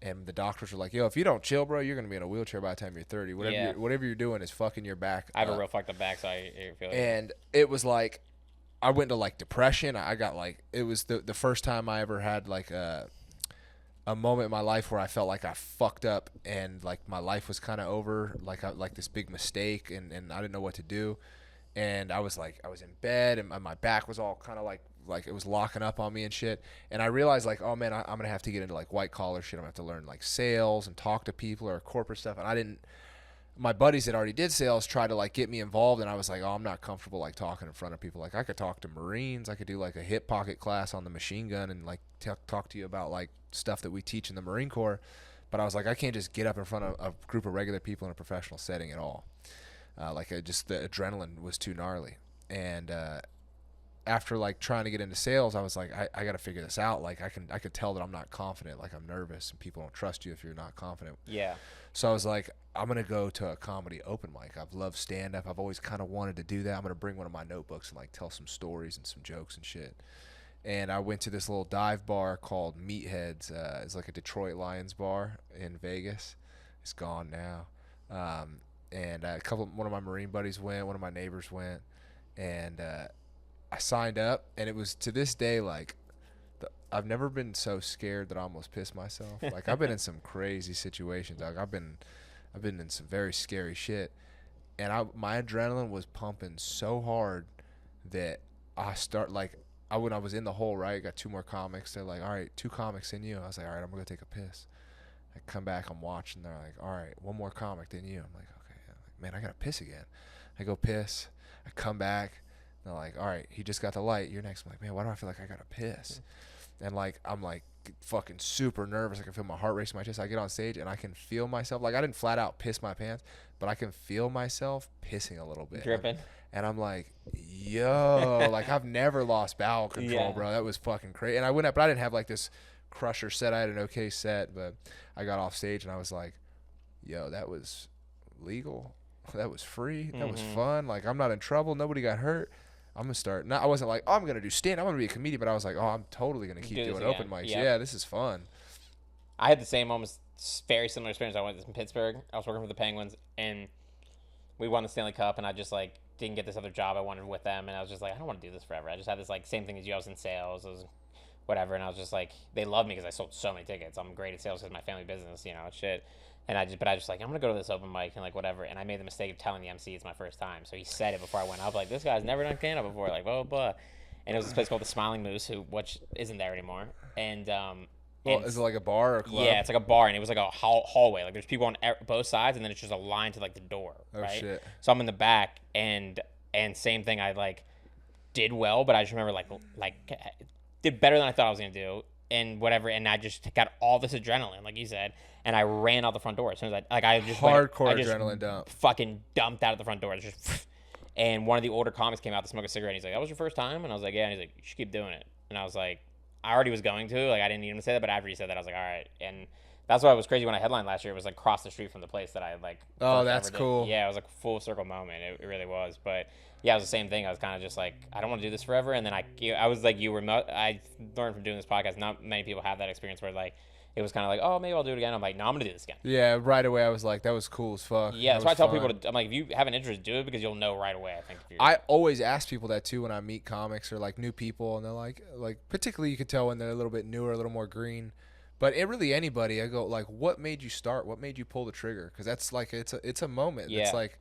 And the doctors were like, yo, if you don't chill, bro, you're going to be in a wheelchair by the time you're 30. Whatever you're doing is fucking your back I have up. a real fucked up back, so I feel like. And it was like, I went to like depression. I got like, it was the first time I ever had like a moment in my life where I felt like I fucked up and like my life was kind of over, like this big mistake, and I didn't know what to do. And I was in bed, and my back was all kind of like it was locking up on me and shit. And I realized like, oh man, I'm going to have to get into like white collar shit. I'm going to have to learn like sales and talk to people or corporate stuff. And my buddies that already did sales tried to like get me involved. And I was like, oh, I'm not comfortable like talking in front of people. Like I could talk to Marines. I could do like a hip pocket class on the machine gun and like talk to you about like stuff that we teach in the Marine Corps. But I was like, I can't just get up in front of a group of regular people in a professional setting at all. Just the adrenaline was too gnarly. And, after like trying to get into sales, I was like, I got to figure this out. Like I could tell that I'm not confident. Like I'm nervous, and people don't trust you if you're not confident. Yeah. So I was like, I'm gonna go to a comedy open mic. I've loved stand up. I've always kind of wanted to do that. I'm gonna bring one of my notebooks and like tell some stories and some jokes and shit. And I went to this little dive bar called Meatheads. It's like a Detroit Lions bar in Vegas. It's gone now. And one of my Marine buddies went. One of my neighbors went, and I signed up, and it was to this day like I've never been so scared that I almost pissed myself. Like I've been in some crazy situations, dog. I've been in some very scary shit, and my adrenaline was pumping so hard that when I was in the hole, right, got 2 more comics. They're like, all right, 2 comics in you. I was like, all right, I'm gonna go take a piss. I come back, I'm watching. They're like, all right, 1 more comic than you. I'm like, okay. I'm like, man, I gotta piss again. I go piss. I come back. They're like, all right, he just got the light. You're next. I'm like, man, why do I feel like I gotta piss? And like, I'm like fucking super nervous. I can feel my heart racing in my chest. I get on stage and I can feel myself. Like I didn't flat out piss my pants, but I can feel myself pissing a little bit. Dripping. And I'm like, yo, like I've never lost bowel control, Yeah. bro. That was fucking crazy. And I went up, but I didn't have like this crusher set. I had an okay set, but I got off stage and I was like, yo, that was legal. That was free. That was fun. Like I'm not in trouble. Nobody got hurt. I'm gonna start. I wasn't like, oh, I'm gonna do stand. I'm gonna be a comedian, but I was like, oh, I'm totally gonna keep doing open mics. Yep. Yeah, this is fun. I had the same almost very similar experience. I went to Pittsburgh. I was working for the Penguins, and we won the Stanley Cup, and I just like didn't get this other job I wanted with them, and I was just like, I don't want to do this forever. I just had this like same thing as you. I was in sales, I was whatever, and I was just like, they love me because I sold so many tickets. I'm great at sales because my family business, shit. And I just like, I'm gonna go to this open mic and like whatever. And I made the mistake of telling the MC it's my first time, so he said it before I went up. Like, this guy's never done stand-up before, like blah blah. And it was this place called the Smiling Moose, which isn't there anymore. And is it like a bar or a club? Yeah, it's like a bar, and it was like a hallway. Like there's people on both sides, and then it's just a line to like the door. Oh right? Shit. So I'm in the back, and same thing. I like did well, but I just remember like did better than I thought I was gonna do, and whatever. And I just got all this adrenaline, like you said, and I ran out the front door as soon as I just hardcore adrenaline dump. Fucking dumped out of the front door. Just and one of the older comics came out to smoke a cigarette. And he's like, "That was your first time?" And I was like, "Yeah." And he's like, "You should keep doing it." And I was like, I already was going to, like, I didn't need him to say that, but after he said that, I was like, all right. And that's why it was crazy when I headlined last year. It was like across the street from the place that I like. Oh, that's cool. Yeah, it was like a full circle moment. It really was. But yeah, it was the same thing. I was kind of just like, I don't want to do this forever. And then I was like, I learned from doing this podcast. Not many people have that experience where like, it was kind of like, oh, maybe I'll do it again. I'm like, no, I'm going to do this again. Yeah, right away I was like, that was cool as fuck. Yeah, that's why I tell people I'm like, if you have an interest, do it because you'll know right away, I think. I always ask people that too when I meet comics or like new people, and they're like particularly you could tell when they're a little bit newer, a little more green. But really anybody, I go like, what made you start? What made you pull the trigger? Because that's like, it's a moment. Yeah. It's like,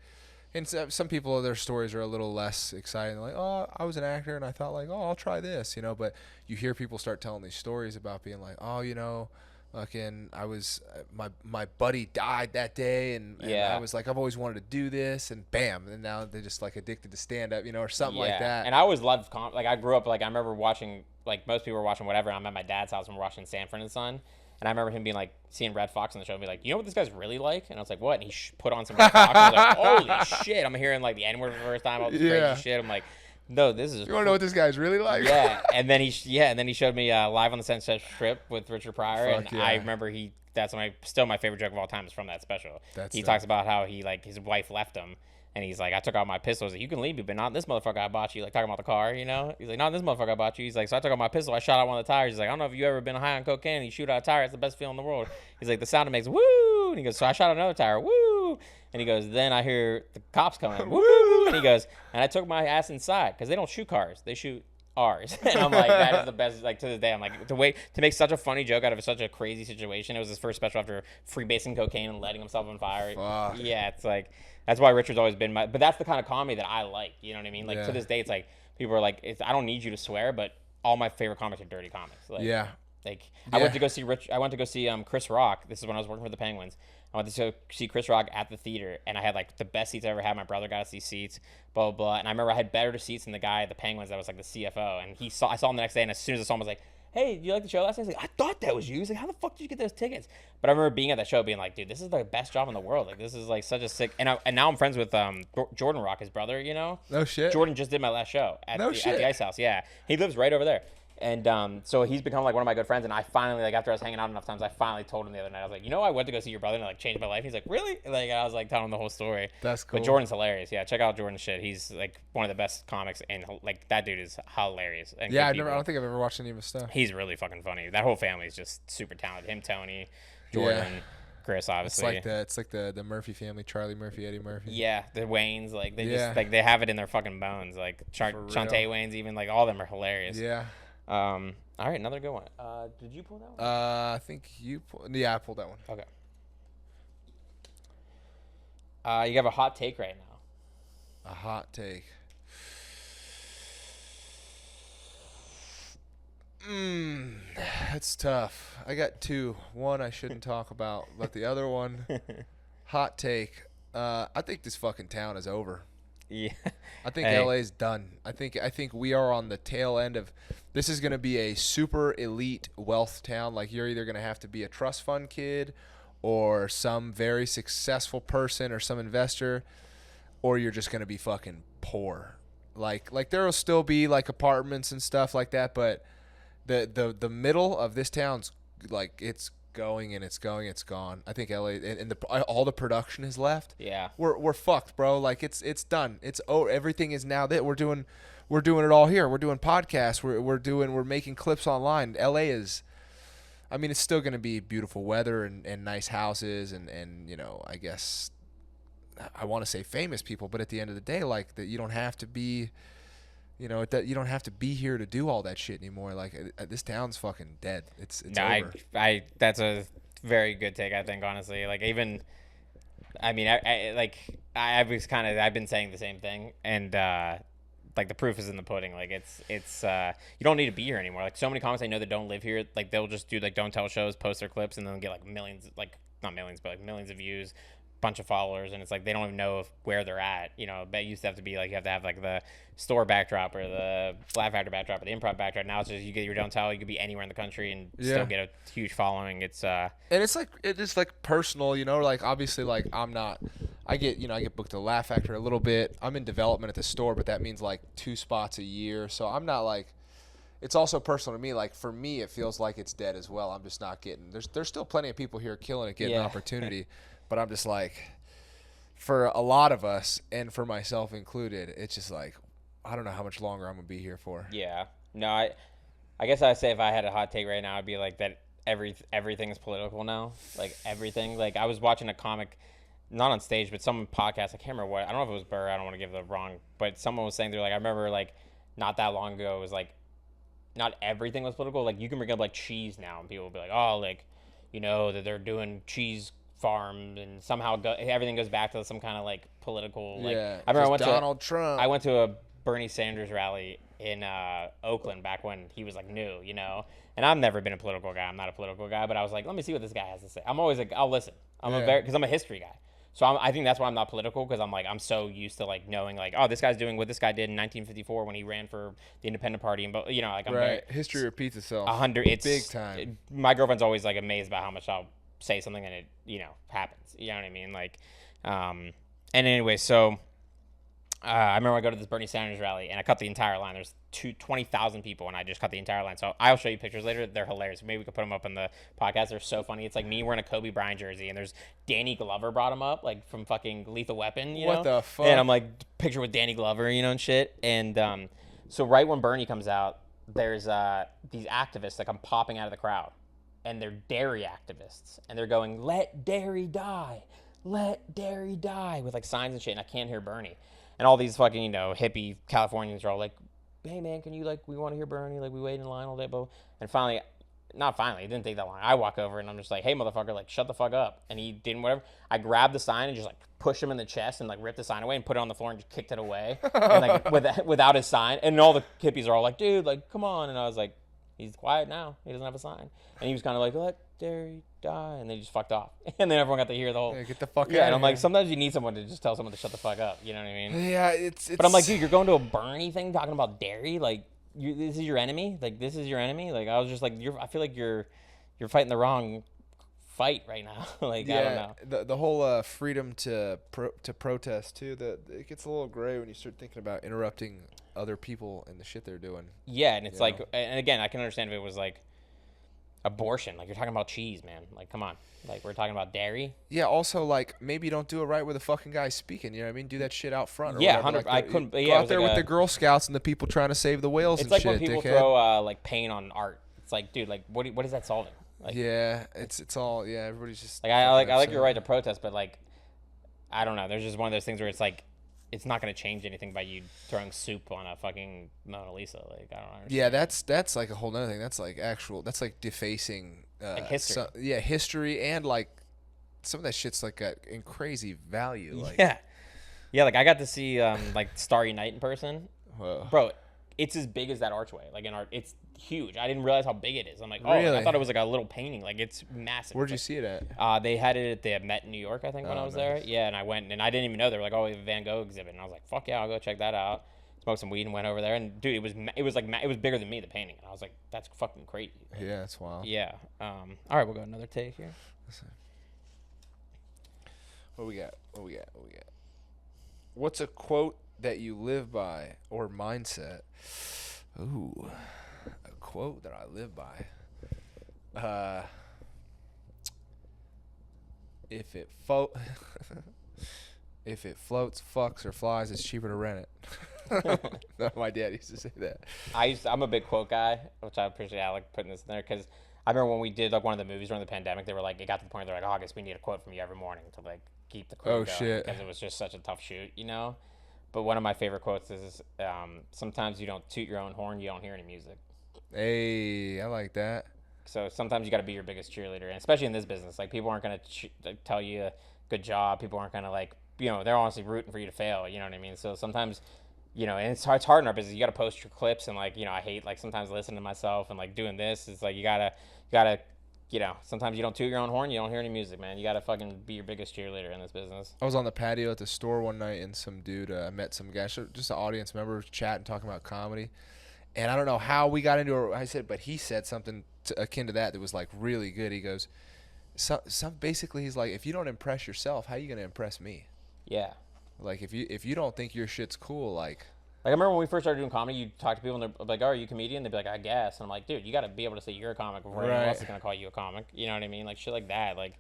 and some people, their stories are a little less exciting. They're like, oh, I was an actor and I thought like, oh, I'll try this, But you hear people start telling these stories about being like, oh, fucking, I was my buddy died that day, and I was like, I've always wanted to do this, and bam, and now they're just like addicted to stand up, or something like that. And I always loved like I grew up like I remember watching like most people were watching whatever. I'm at my dad's house and we're watching Sanford and Son, and I remember him being like seeing Red Fox on the show and be like, you know what this guy's really like? And I was like, what? And he put on some Red Fox. I was like, holy shit! I'm hearing like the N-word for the first time, all this crazy shit. I'm like, no, this is. You want to know what this guy's really like? Yeah, and then he showed me Live on the Sunset Strip with Richard Pryor, I remember that's still my favorite joke of all time is from that special. He talks about how he like his wife left him, and he's like, I took out my pistol. He's like, you can leave me, but not this motherfucker I bought you. Like talking about the car, He's like, not this motherfucker I bought you. He's like, so I took out my pistol. I shot out one of the tires. He's like, I don't know if you ever been high on cocaine and you shoot out a tire. It's the best feeling in the world. He's like, the sound it makes, woo. And he goes, so I shot another tire, woo. And he goes, then I hear the cops coming, woo. And he goes, and I took my ass inside because they don't shoot cars, they shoot ours. And I'm like, that is the best. Like to this day, I'm like, to make such a funny joke out of such a crazy situation. It was his first special after freebasing cocaine and letting himself on fire. Fuck. Yeah, it's like that's why Richard's always been but that's the kind of comedy that I like. You know what I mean? Like to this day, it's like people are like, I don't need you to swear, but all my favorite comics are dirty comics. Like, I went to go see Chris Rock. This is when I was working for the Penguins. I went to go see Chris Rock at the theater, and I had like the best seats I ever had. My brother got us these seats, blah blah blah. And I remember I had better seats than the guy at the Penguins that was like the CFO. And I saw him the next day, and as soon as I saw him, I was like, "Hey, do you like the show last night?" He's like, "I thought that was you." He's like, "How the fuck did you get those tickets?" But I remember being at that show, being like, "Dude, this is the best job in the world. Like, this is like such a sick." And now I'm friends with Jordan Rock, his brother. No shit. Jordan just did my last show at the Ice House. Yeah, he lives right over there. And so he's become like one of my good friends, and I finally, like, after I was hanging out enough times, I finally told him the other night, I was like, I went to go see your brother and it, like, changed my life. He's like, really? Like, I was like telling him the whole story. That's cool. But Jordan's hilarious. Yeah, check out Jordan's shit. He's like one of the best comics, and like that dude is hilarious. And yeah, I don't think I've ever watched any of his stuff. He's really fucking funny. That whole family is just super talented. Him, Tony, Jordan. Yeah. Chris, obviously. It's like the Murphy family, Charlie Murphy, Eddie Murphy. Yeah, the Waynes, like they just like they have it in their fucking bones. Like Shantae Waynes, even like all of them are hilarious. Yeah. All right, another good one. Did you pull that one? I think you pulled. Yeah, I pulled that one. Okay. You have a hot take right now. A hot take. That's tough. I got two. One I shouldn't talk about, but the other one, hot take. I think this fucking town is over. Yeah. I think LA's done. I think we are on the tail end of this is going to be a super elite wealth town. Like you're either going to have to be a trust fund kid or some very successful person or some investor, or you're just going to be fucking poor. Like there'll still be like apartments and stuff like that, but the middle of this town's like it's going and it's gone. I think LA and all the production is left. Yeah, we're fucked, bro. Like it's done. It's everything is now that we're we're doing it all here. We're doing podcasts. We're making clips online. LA is, I mean, it's still going to be beautiful weather and nice houses and I guess I want to say famous people, but at the end of the day, like that, you don't have to be, that you don't have to be here to do all that shit anymore. Like this town's fucking dead. It's No, over. I that's a very good take, I think, honestly. Like even, I mean, I've been saying the same thing, and like the proof is in the pudding. Like it's you don't need to be here anymore. Like so many comics I know that don't live here, like they'll just do like don't tell shows, post their clips, and then get like millions, like not millions, but like millions of views, bunch of followers, and it's like they don't even know where they're at. That used to have to be like you have to have like the store backdrop or the Laugh Factor backdrop or the improv backdrop. Now it's just you get your don't tell. You could be anywhere in the country and still get a huge following. It's and it's like it is like personal, like obviously like I get booked to Laugh Factor a little bit. I'm in development at the store, but that means like 2 spots a year. So I'm not like, it's also personal to me. Like for me, it feels like it's dead as well. I'm just not getting, there's still plenty of people here killing it, getting an opportunity, but I'm just like, for a lot of us and for myself included, it's just like, I don't know how much longer I'm gonna be here for. Yeah. No, I guess I'd say if I had a hot take right now, I'd be like that everything is political now. Like everything. Like I was watching a comic, not on stage, but some podcast. I can't remember what. I don't know if it was Burr. I don't want to give the wrong. But someone was saying they're like, I remember like not that long ago it was like not everything was political. Like you can bring up like cheese now, and people will be like, oh, like that they're doing cheese farm, and somehow everything goes back to some kind of like political. Like Yeah. I remember I went Donald Trump. I went to a Bernie Sanders rally in Oakland back when he was like new, and I've never been a political guy. I'm not a political guy, but I was like, let me see what this guy has to say. I'm always like, I'll listen. Because I'm a history guy. So I think that's why I'm not political, because I'm so used to like knowing like, oh, this guy's doing what this guy did in 1954 when he ran for the Independent Party, and like I'm right. History repeats itself. 100. It's big time. My girlfriend's always like amazed by how much I'll say something and it happens. You know what I mean? Like, and anyway, so. I remember I go to this Bernie Sanders rally and I cut the entire line. There's 20,000 people and I just cut the entire line. So I'll show you pictures later. They're hilarious. Maybe we could put them up in the podcast. They're so funny. It's like me wearing a Kobe Bryant jersey, and there's Danny Glover brought him up, like from fucking Lethal Weapon. What the fuck? And I'm like, picture with Danny Glover, and shit. And so right when Bernie comes out, there's these activists that come popping out of the crowd, and they're dairy activists, and they're going, "Let dairy die, let dairy die," with like signs and shit. And I can't hear Bernie. And all these fucking, hippie Californians are all like, hey, man, can you, like, we want to hear Bernie. Like, we wait in line all day, bro. And finally, not finally, it didn't take that long. I walk over, and I'm just like, hey, motherfucker, like, shut the fuck up. And he didn't, whatever. I grabbed the sign and just, like, pushed him in the chest and, like, ripped the sign away and put it on the floor and just kicked it away. And, like, without his sign. And all the hippies are all like, dude, like, come on. And I was like, he's quiet now. He doesn't have a sign. And he was kind of like, let dairy die. And they just fucked off. And then everyone got to hear the whole. Yeah, get the fuck out. Yeah, and I'm like, sometimes you need someone to just tell someone to shut the fuck up. You know what I mean? Yeah, it's. But I'm like, dude, you're going to a Bernie thing talking about dairy? Like, this is your enemy? Like, this is your enemy? Like, I was just like, I feel like you're fighting the wrong fight right now. Like, yeah, I don't know. The whole freedom to protest too. It gets a little gray when you start thinking about interrupting other people and the shit they're doing. Yeah, and it's like, and again, I can understand if it was like abortion. Like, you're talking about cheese, man. Like, come on. Like, we're talking about dairy. Yeah. Also, like, maybe you don't do it right with the fucking guy speaking. You know what I mean? Do that shit out front. Or Yeah, whatever. 100. I couldn't. Go Yeah, out there with the Girl Scouts and the people trying to save the whales. It's and like shit, when people dickhead. throw like paint on art. It's like, dude, like, what is that solving? Like, yeah, it's all. Yeah, everybody's just. Like, I like your right to protest, but like, I don't know. There's just one of those things where it's like, it's not going to change anything by you throwing soup on a fucking Mona Lisa. Like, I don't understand. Yeah, that's like a whole nother thing. That's like like defacing. Like history. History, and like some of that shit's like in crazy value. Like, yeah. Like I got to see like Starry Night in person, bro. It's as big as that archway. Like in art, it's huge. I didn't realize how big it is. I'm like, oh, really? I thought it was like a little painting. Like it's massive. Where'd you see it at? They had it at the Met in New York, I think, when I was there. Yeah, and I went, and I didn't even know they were like, oh, we have a Van Gogh exhibit, and I was like, fuck yeah, I'll go check that out. Smoked some weed and went over there, and dude, it was bigger than me, the painting, and I was like, that's fucking crazy. Yeah, that's wild. Yeah. All right, we'll go another take here. What we got? What's a quote that you live by or mindset? Ooh, a quote that I live by. If it floats, fucks, or flies, it's cheaper to rent it. No, my dad used to say that. I'm a big quote guy, which I appreciate Alec putting this in there because I remember when we did like one of the movies during the pandemic, they were like, it got to the point they're like, August, we need a quote from you every morning to like keep the crew Oh, going shit. because it was just such a tough shoot, you know. But one of my favorite quotes is, sometimes you don't toot your own horn, you don't hear any music. Hey, I like that. So sometimes you got to be your biggest cheerleader, and especially in this business, like people aren't gonna tell you good job. People aren't gonna like, they're honestly rooting for you to fail. You know what I mean? So sometimes, and it's hard in our business. You got to post your clips, and like, I hate like sometimes listening to myself and like doing this. It's like you gotta, sometimes you don't toot your own horn, you don't hear any music, man. You gotta fucking be your biggest cheerleader in this business. I was on the patio at the store one night, and some dude, I met some guy, just an audience member, chatting, talking about comedy. And I don't know how we got into it. I said, but he said something akin to that was like really good. He goes, basically, he's like, if you don't impress yourself, how are you gonna impress me? Yeah. Like if you don't think your shit's cool, like I remember when we first started doing comedy, you talk to people and they're like, "Oh, are you a comedian?" They'd be like, "I guess." And I'm like, "Dude, you got to be able to say you're a comic before anyone else is gonna call you a comic." You know what I mean? Like shit like that. Like,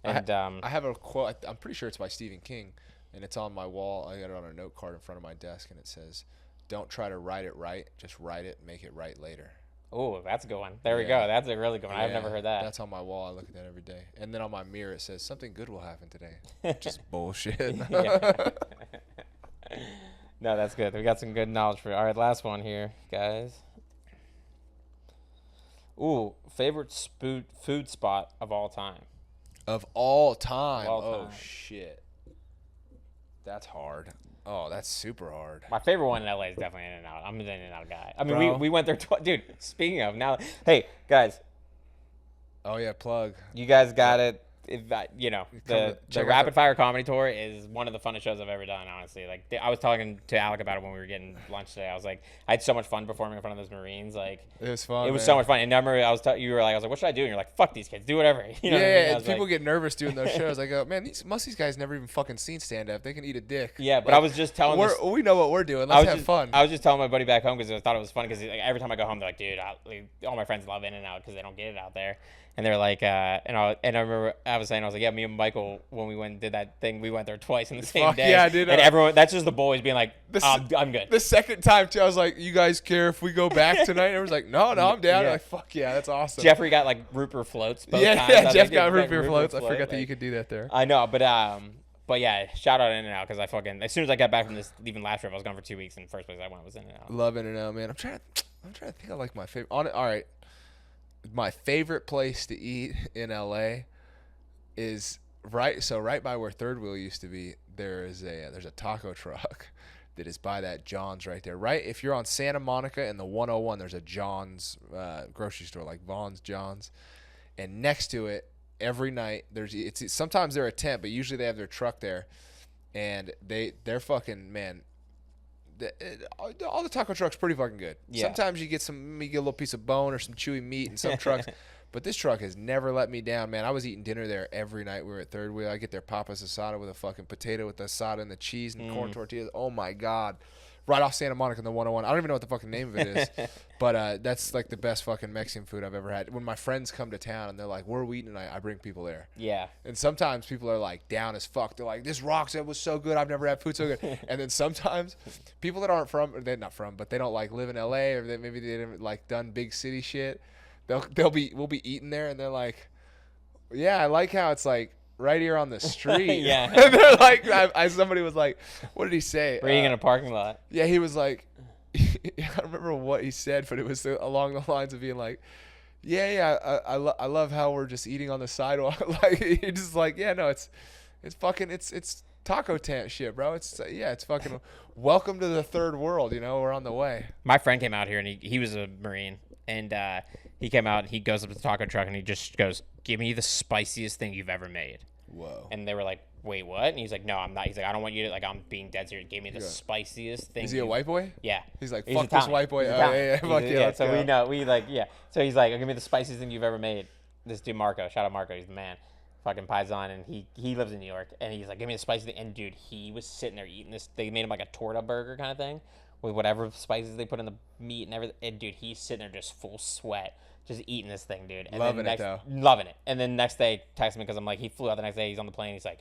and I have a quote. I'm pretty sure it's by Stephen King, and it's on my wall. I got it on a note card in front of my desk, and it says, "Don't try to write it right. Just write it. Make it right later." Oh, that's a good one. There we go. That's a really good one. I've Yeah, never heard that. That's on my wall. I look at that every day. And then on my mirror it says something good will happen today. Just bullshit. No, that's good. We got some good knowledge for you. All right, last one here, guys. Ooh, favorite food spot of all time. Of all time. Of all Oh time. shit. That's hard. Oh, that's super hard. My favorite one in LA is definitely In-N-Out. I'm an In-N-Out guy. I mean, Bro. we went there dude, speaking of, now, hey, guys, Oh yeah, plug. you guys got it. If the check out rapid fire comedy tour is one of the funnest shows I've ever done. Honestly, like I was talking to Alec about it when we were getting lunch today. I was like, I had so much fun performing in front of those Marines. Like It was fun. it was man. so much fun. And I remember you were like, I was like, what should I do? And you're like, fuck these kids, do whatever. You know what I mean? I was people like, get nervous doing those shows. I go, man, most of these guys never even fucking seen stand up. They can eat a dick. yeah, but Like, I was just telling this. we know what we're doing. I Let's was have just, fun. I was just telling my buddy back home because I thought it was fun because like, every time I go home, they're like, dude, all my friends love In-N-Out because they don't get it out there. And they're like, and I remember I was like, yeah, me and Michael, when we went and did that thing, we went there twice in the same Fuck day. yeah, dude. And everyone, that's just the boys being like, I'm good. The second time too, I was like, "You guys care if we go back tonight?" And I was like, "No, I'm down." Yeah. Like, "Fuck yeah, that's awesome." Jeffrey got like Rupert floats both times. I Yeah. was Jeff like, got dude, root beer floats. I float, forgot that like- you could do that there. I know, but yeah, shout out In-N-Out because I fucking, as soon as I got back from this, even last trip, I was gone for 2 weeks, and the first place I went was In-N-Out. Love In-N-Out, man. I'm trying to think of like my favorite. All right, my favorite place to eat in LA is right by where Third Wheel used to be. There's a taco truck that is by that John's right there. Right, if you're on Santa Monica and the 101, there's a John's grocery store, like Vaughn's John's, and next to it every night it's sometimes they're a tent, but usually they have their truck there, and they're fucking, man. All the taco trucks pretty fucking good. Yeah. Sometimes you get a little piece of bone or some chewy meat in some trucks, but this truck has never let me down, man. I was eating dinner there every night. We were at Third Wheel. I get their papas asada with a fucking potato with the asada and the cheese and corn tortillas. Oh my god. Right off Santa Monica in the 101. I don't even know what the fucking name of it is, but that's like the best fucking Mexican food I've ever had. When my friends come to town and they're like, "Where are we eating tonight?" I bring people there. Yeah. And sometimes people are like down as fuck. They're like, "This rocks. It was so good. I've never had food so good." And then sometimes people that aren't from, they're not from, but they don't like live in LA, or maybe they haven't like done big city shit. We'll be eating there, and they're like, "Yeah, I like how it's like right here on the street." Yeah. And they're like, somebody was like, "What did he say?" We're eating in a parking lot. Yeah, he was like, I don't remember what he said, but it was along the lines of being like, I love how we're just eating on the sidewalk. Like, he just like, yeah, no, it's taco tent shit, bro. It's fucking welcome to the third world. We're on the way. My friend came out here and he was a Marine, and he came out and he goes up to the taco truck and he just goes, "Give me the spiciest thing you've ever made." Whoa. And they were like, "Wait, what?" And he's like, "No, I'm not." He's like, "I don't want you to, like, I'm being dead serious. Give me the spiciest thing." Is he a white boy? Yeah. He's like, He's fuck this Italian. white boy. He's Oh, Italian. yeah, fuck yeah, let's so go. we know, So he's like, "Give me the spiciest thing you've ever made." This dude Marco, shout out Marco, he's the man, fucking Paisan, and he lives in New York, and he's like, "Give me the spiciest thing." And dude, he was sitting there eating this. They made him like a torta burger kind of thing with whatever spices they put in the meat and everything. And dude, he's sitting there just full sweat, just eating this thing, dude. And Loving then it, though. Loving it. And then next day, text me because I'm like, he flew out the next day. He's on the plane. He's like,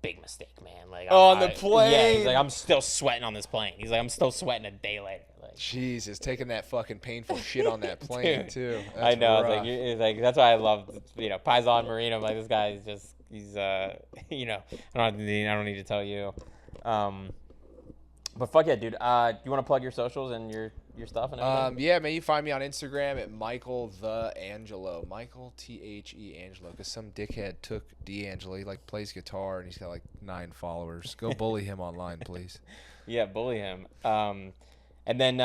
big mistake, man. Like On the plane. Yeah, he's like, I'm still sweating on this plane. He's like, I'm still sweating a day later. Like, Jesus, taking that fucking painful shit on that plane Dude, too. That's I know. rough. It's like that's why I love Paisan Marino. I'm like, this guy is just he's I don't need to tell you. But fuck yeah, dude. Do you want to plug your socials and your stuff and everything? Yeah, man, you find me on Instagram at Michael the Angelo. Michael THE Angelo, because some dickhead took D'Angelo. He like plays guitar and he's got like 9 followers. Go bully him online, please. Yeah, bully him. And then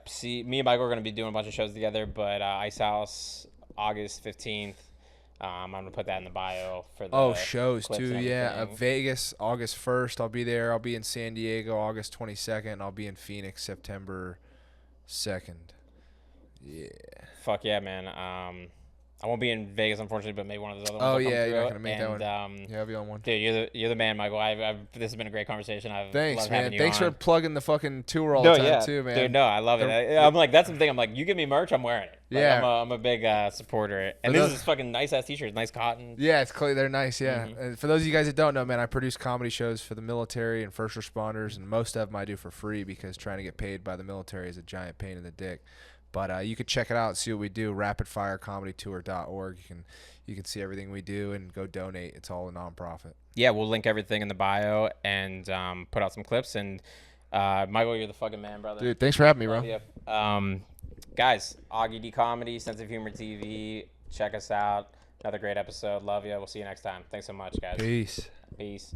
see, me and Michael are gonna be doing a bunch of shows together. But Ice House, August 15th. I'm gonna put that in the bio for the shows clips too. and Yeah, everything. Vegas, August 1st. I'll be there. I'll be in San Diego, August 22nd. I'll be in Phoenix, September 2nd. Yeah. Fuck yeah, man. I won't be in Vegas, unfortunately, but maybe one of those other ones. Oh will come yeah, you're not through. gonna make that one. Yeah, I'll be on one. Dude, you're the man, Michael. This has been a great conversation. Thanks, loved man. having you Thanks on. for plugging the fucking tour all the time too, man. Dude, no, I love it. I'm like, that's the thing. I'm like, you give me merch, I'm wearing it. Like, Yeah. I'm a big supporter. And this is fucking nice ass t-shirts, nice cotton. Yeah, it's clear. They're nice, yeah. Mm-hmm. And for those of you guys that don't know, man, I produce comedy shows for the military and first responders, and most of them I do for free because trying to get paid by the military is a giant pain in the dick. But you can check it out and see what we do, rapidfirecomedytour.org. You can see everything we do and go donate. It's all a nonprofit. Yeah, we'll link everything in the bio and put out some clips. And Michael, you're the fucking man, brother. Dude, thanks for having me, bro. Love you. Guys, Augie D Comedy, Sense of Humor TV. Check us out. Another great episode. Love you. We'll see you next time. Thanks so much, guys. Peace. Peace.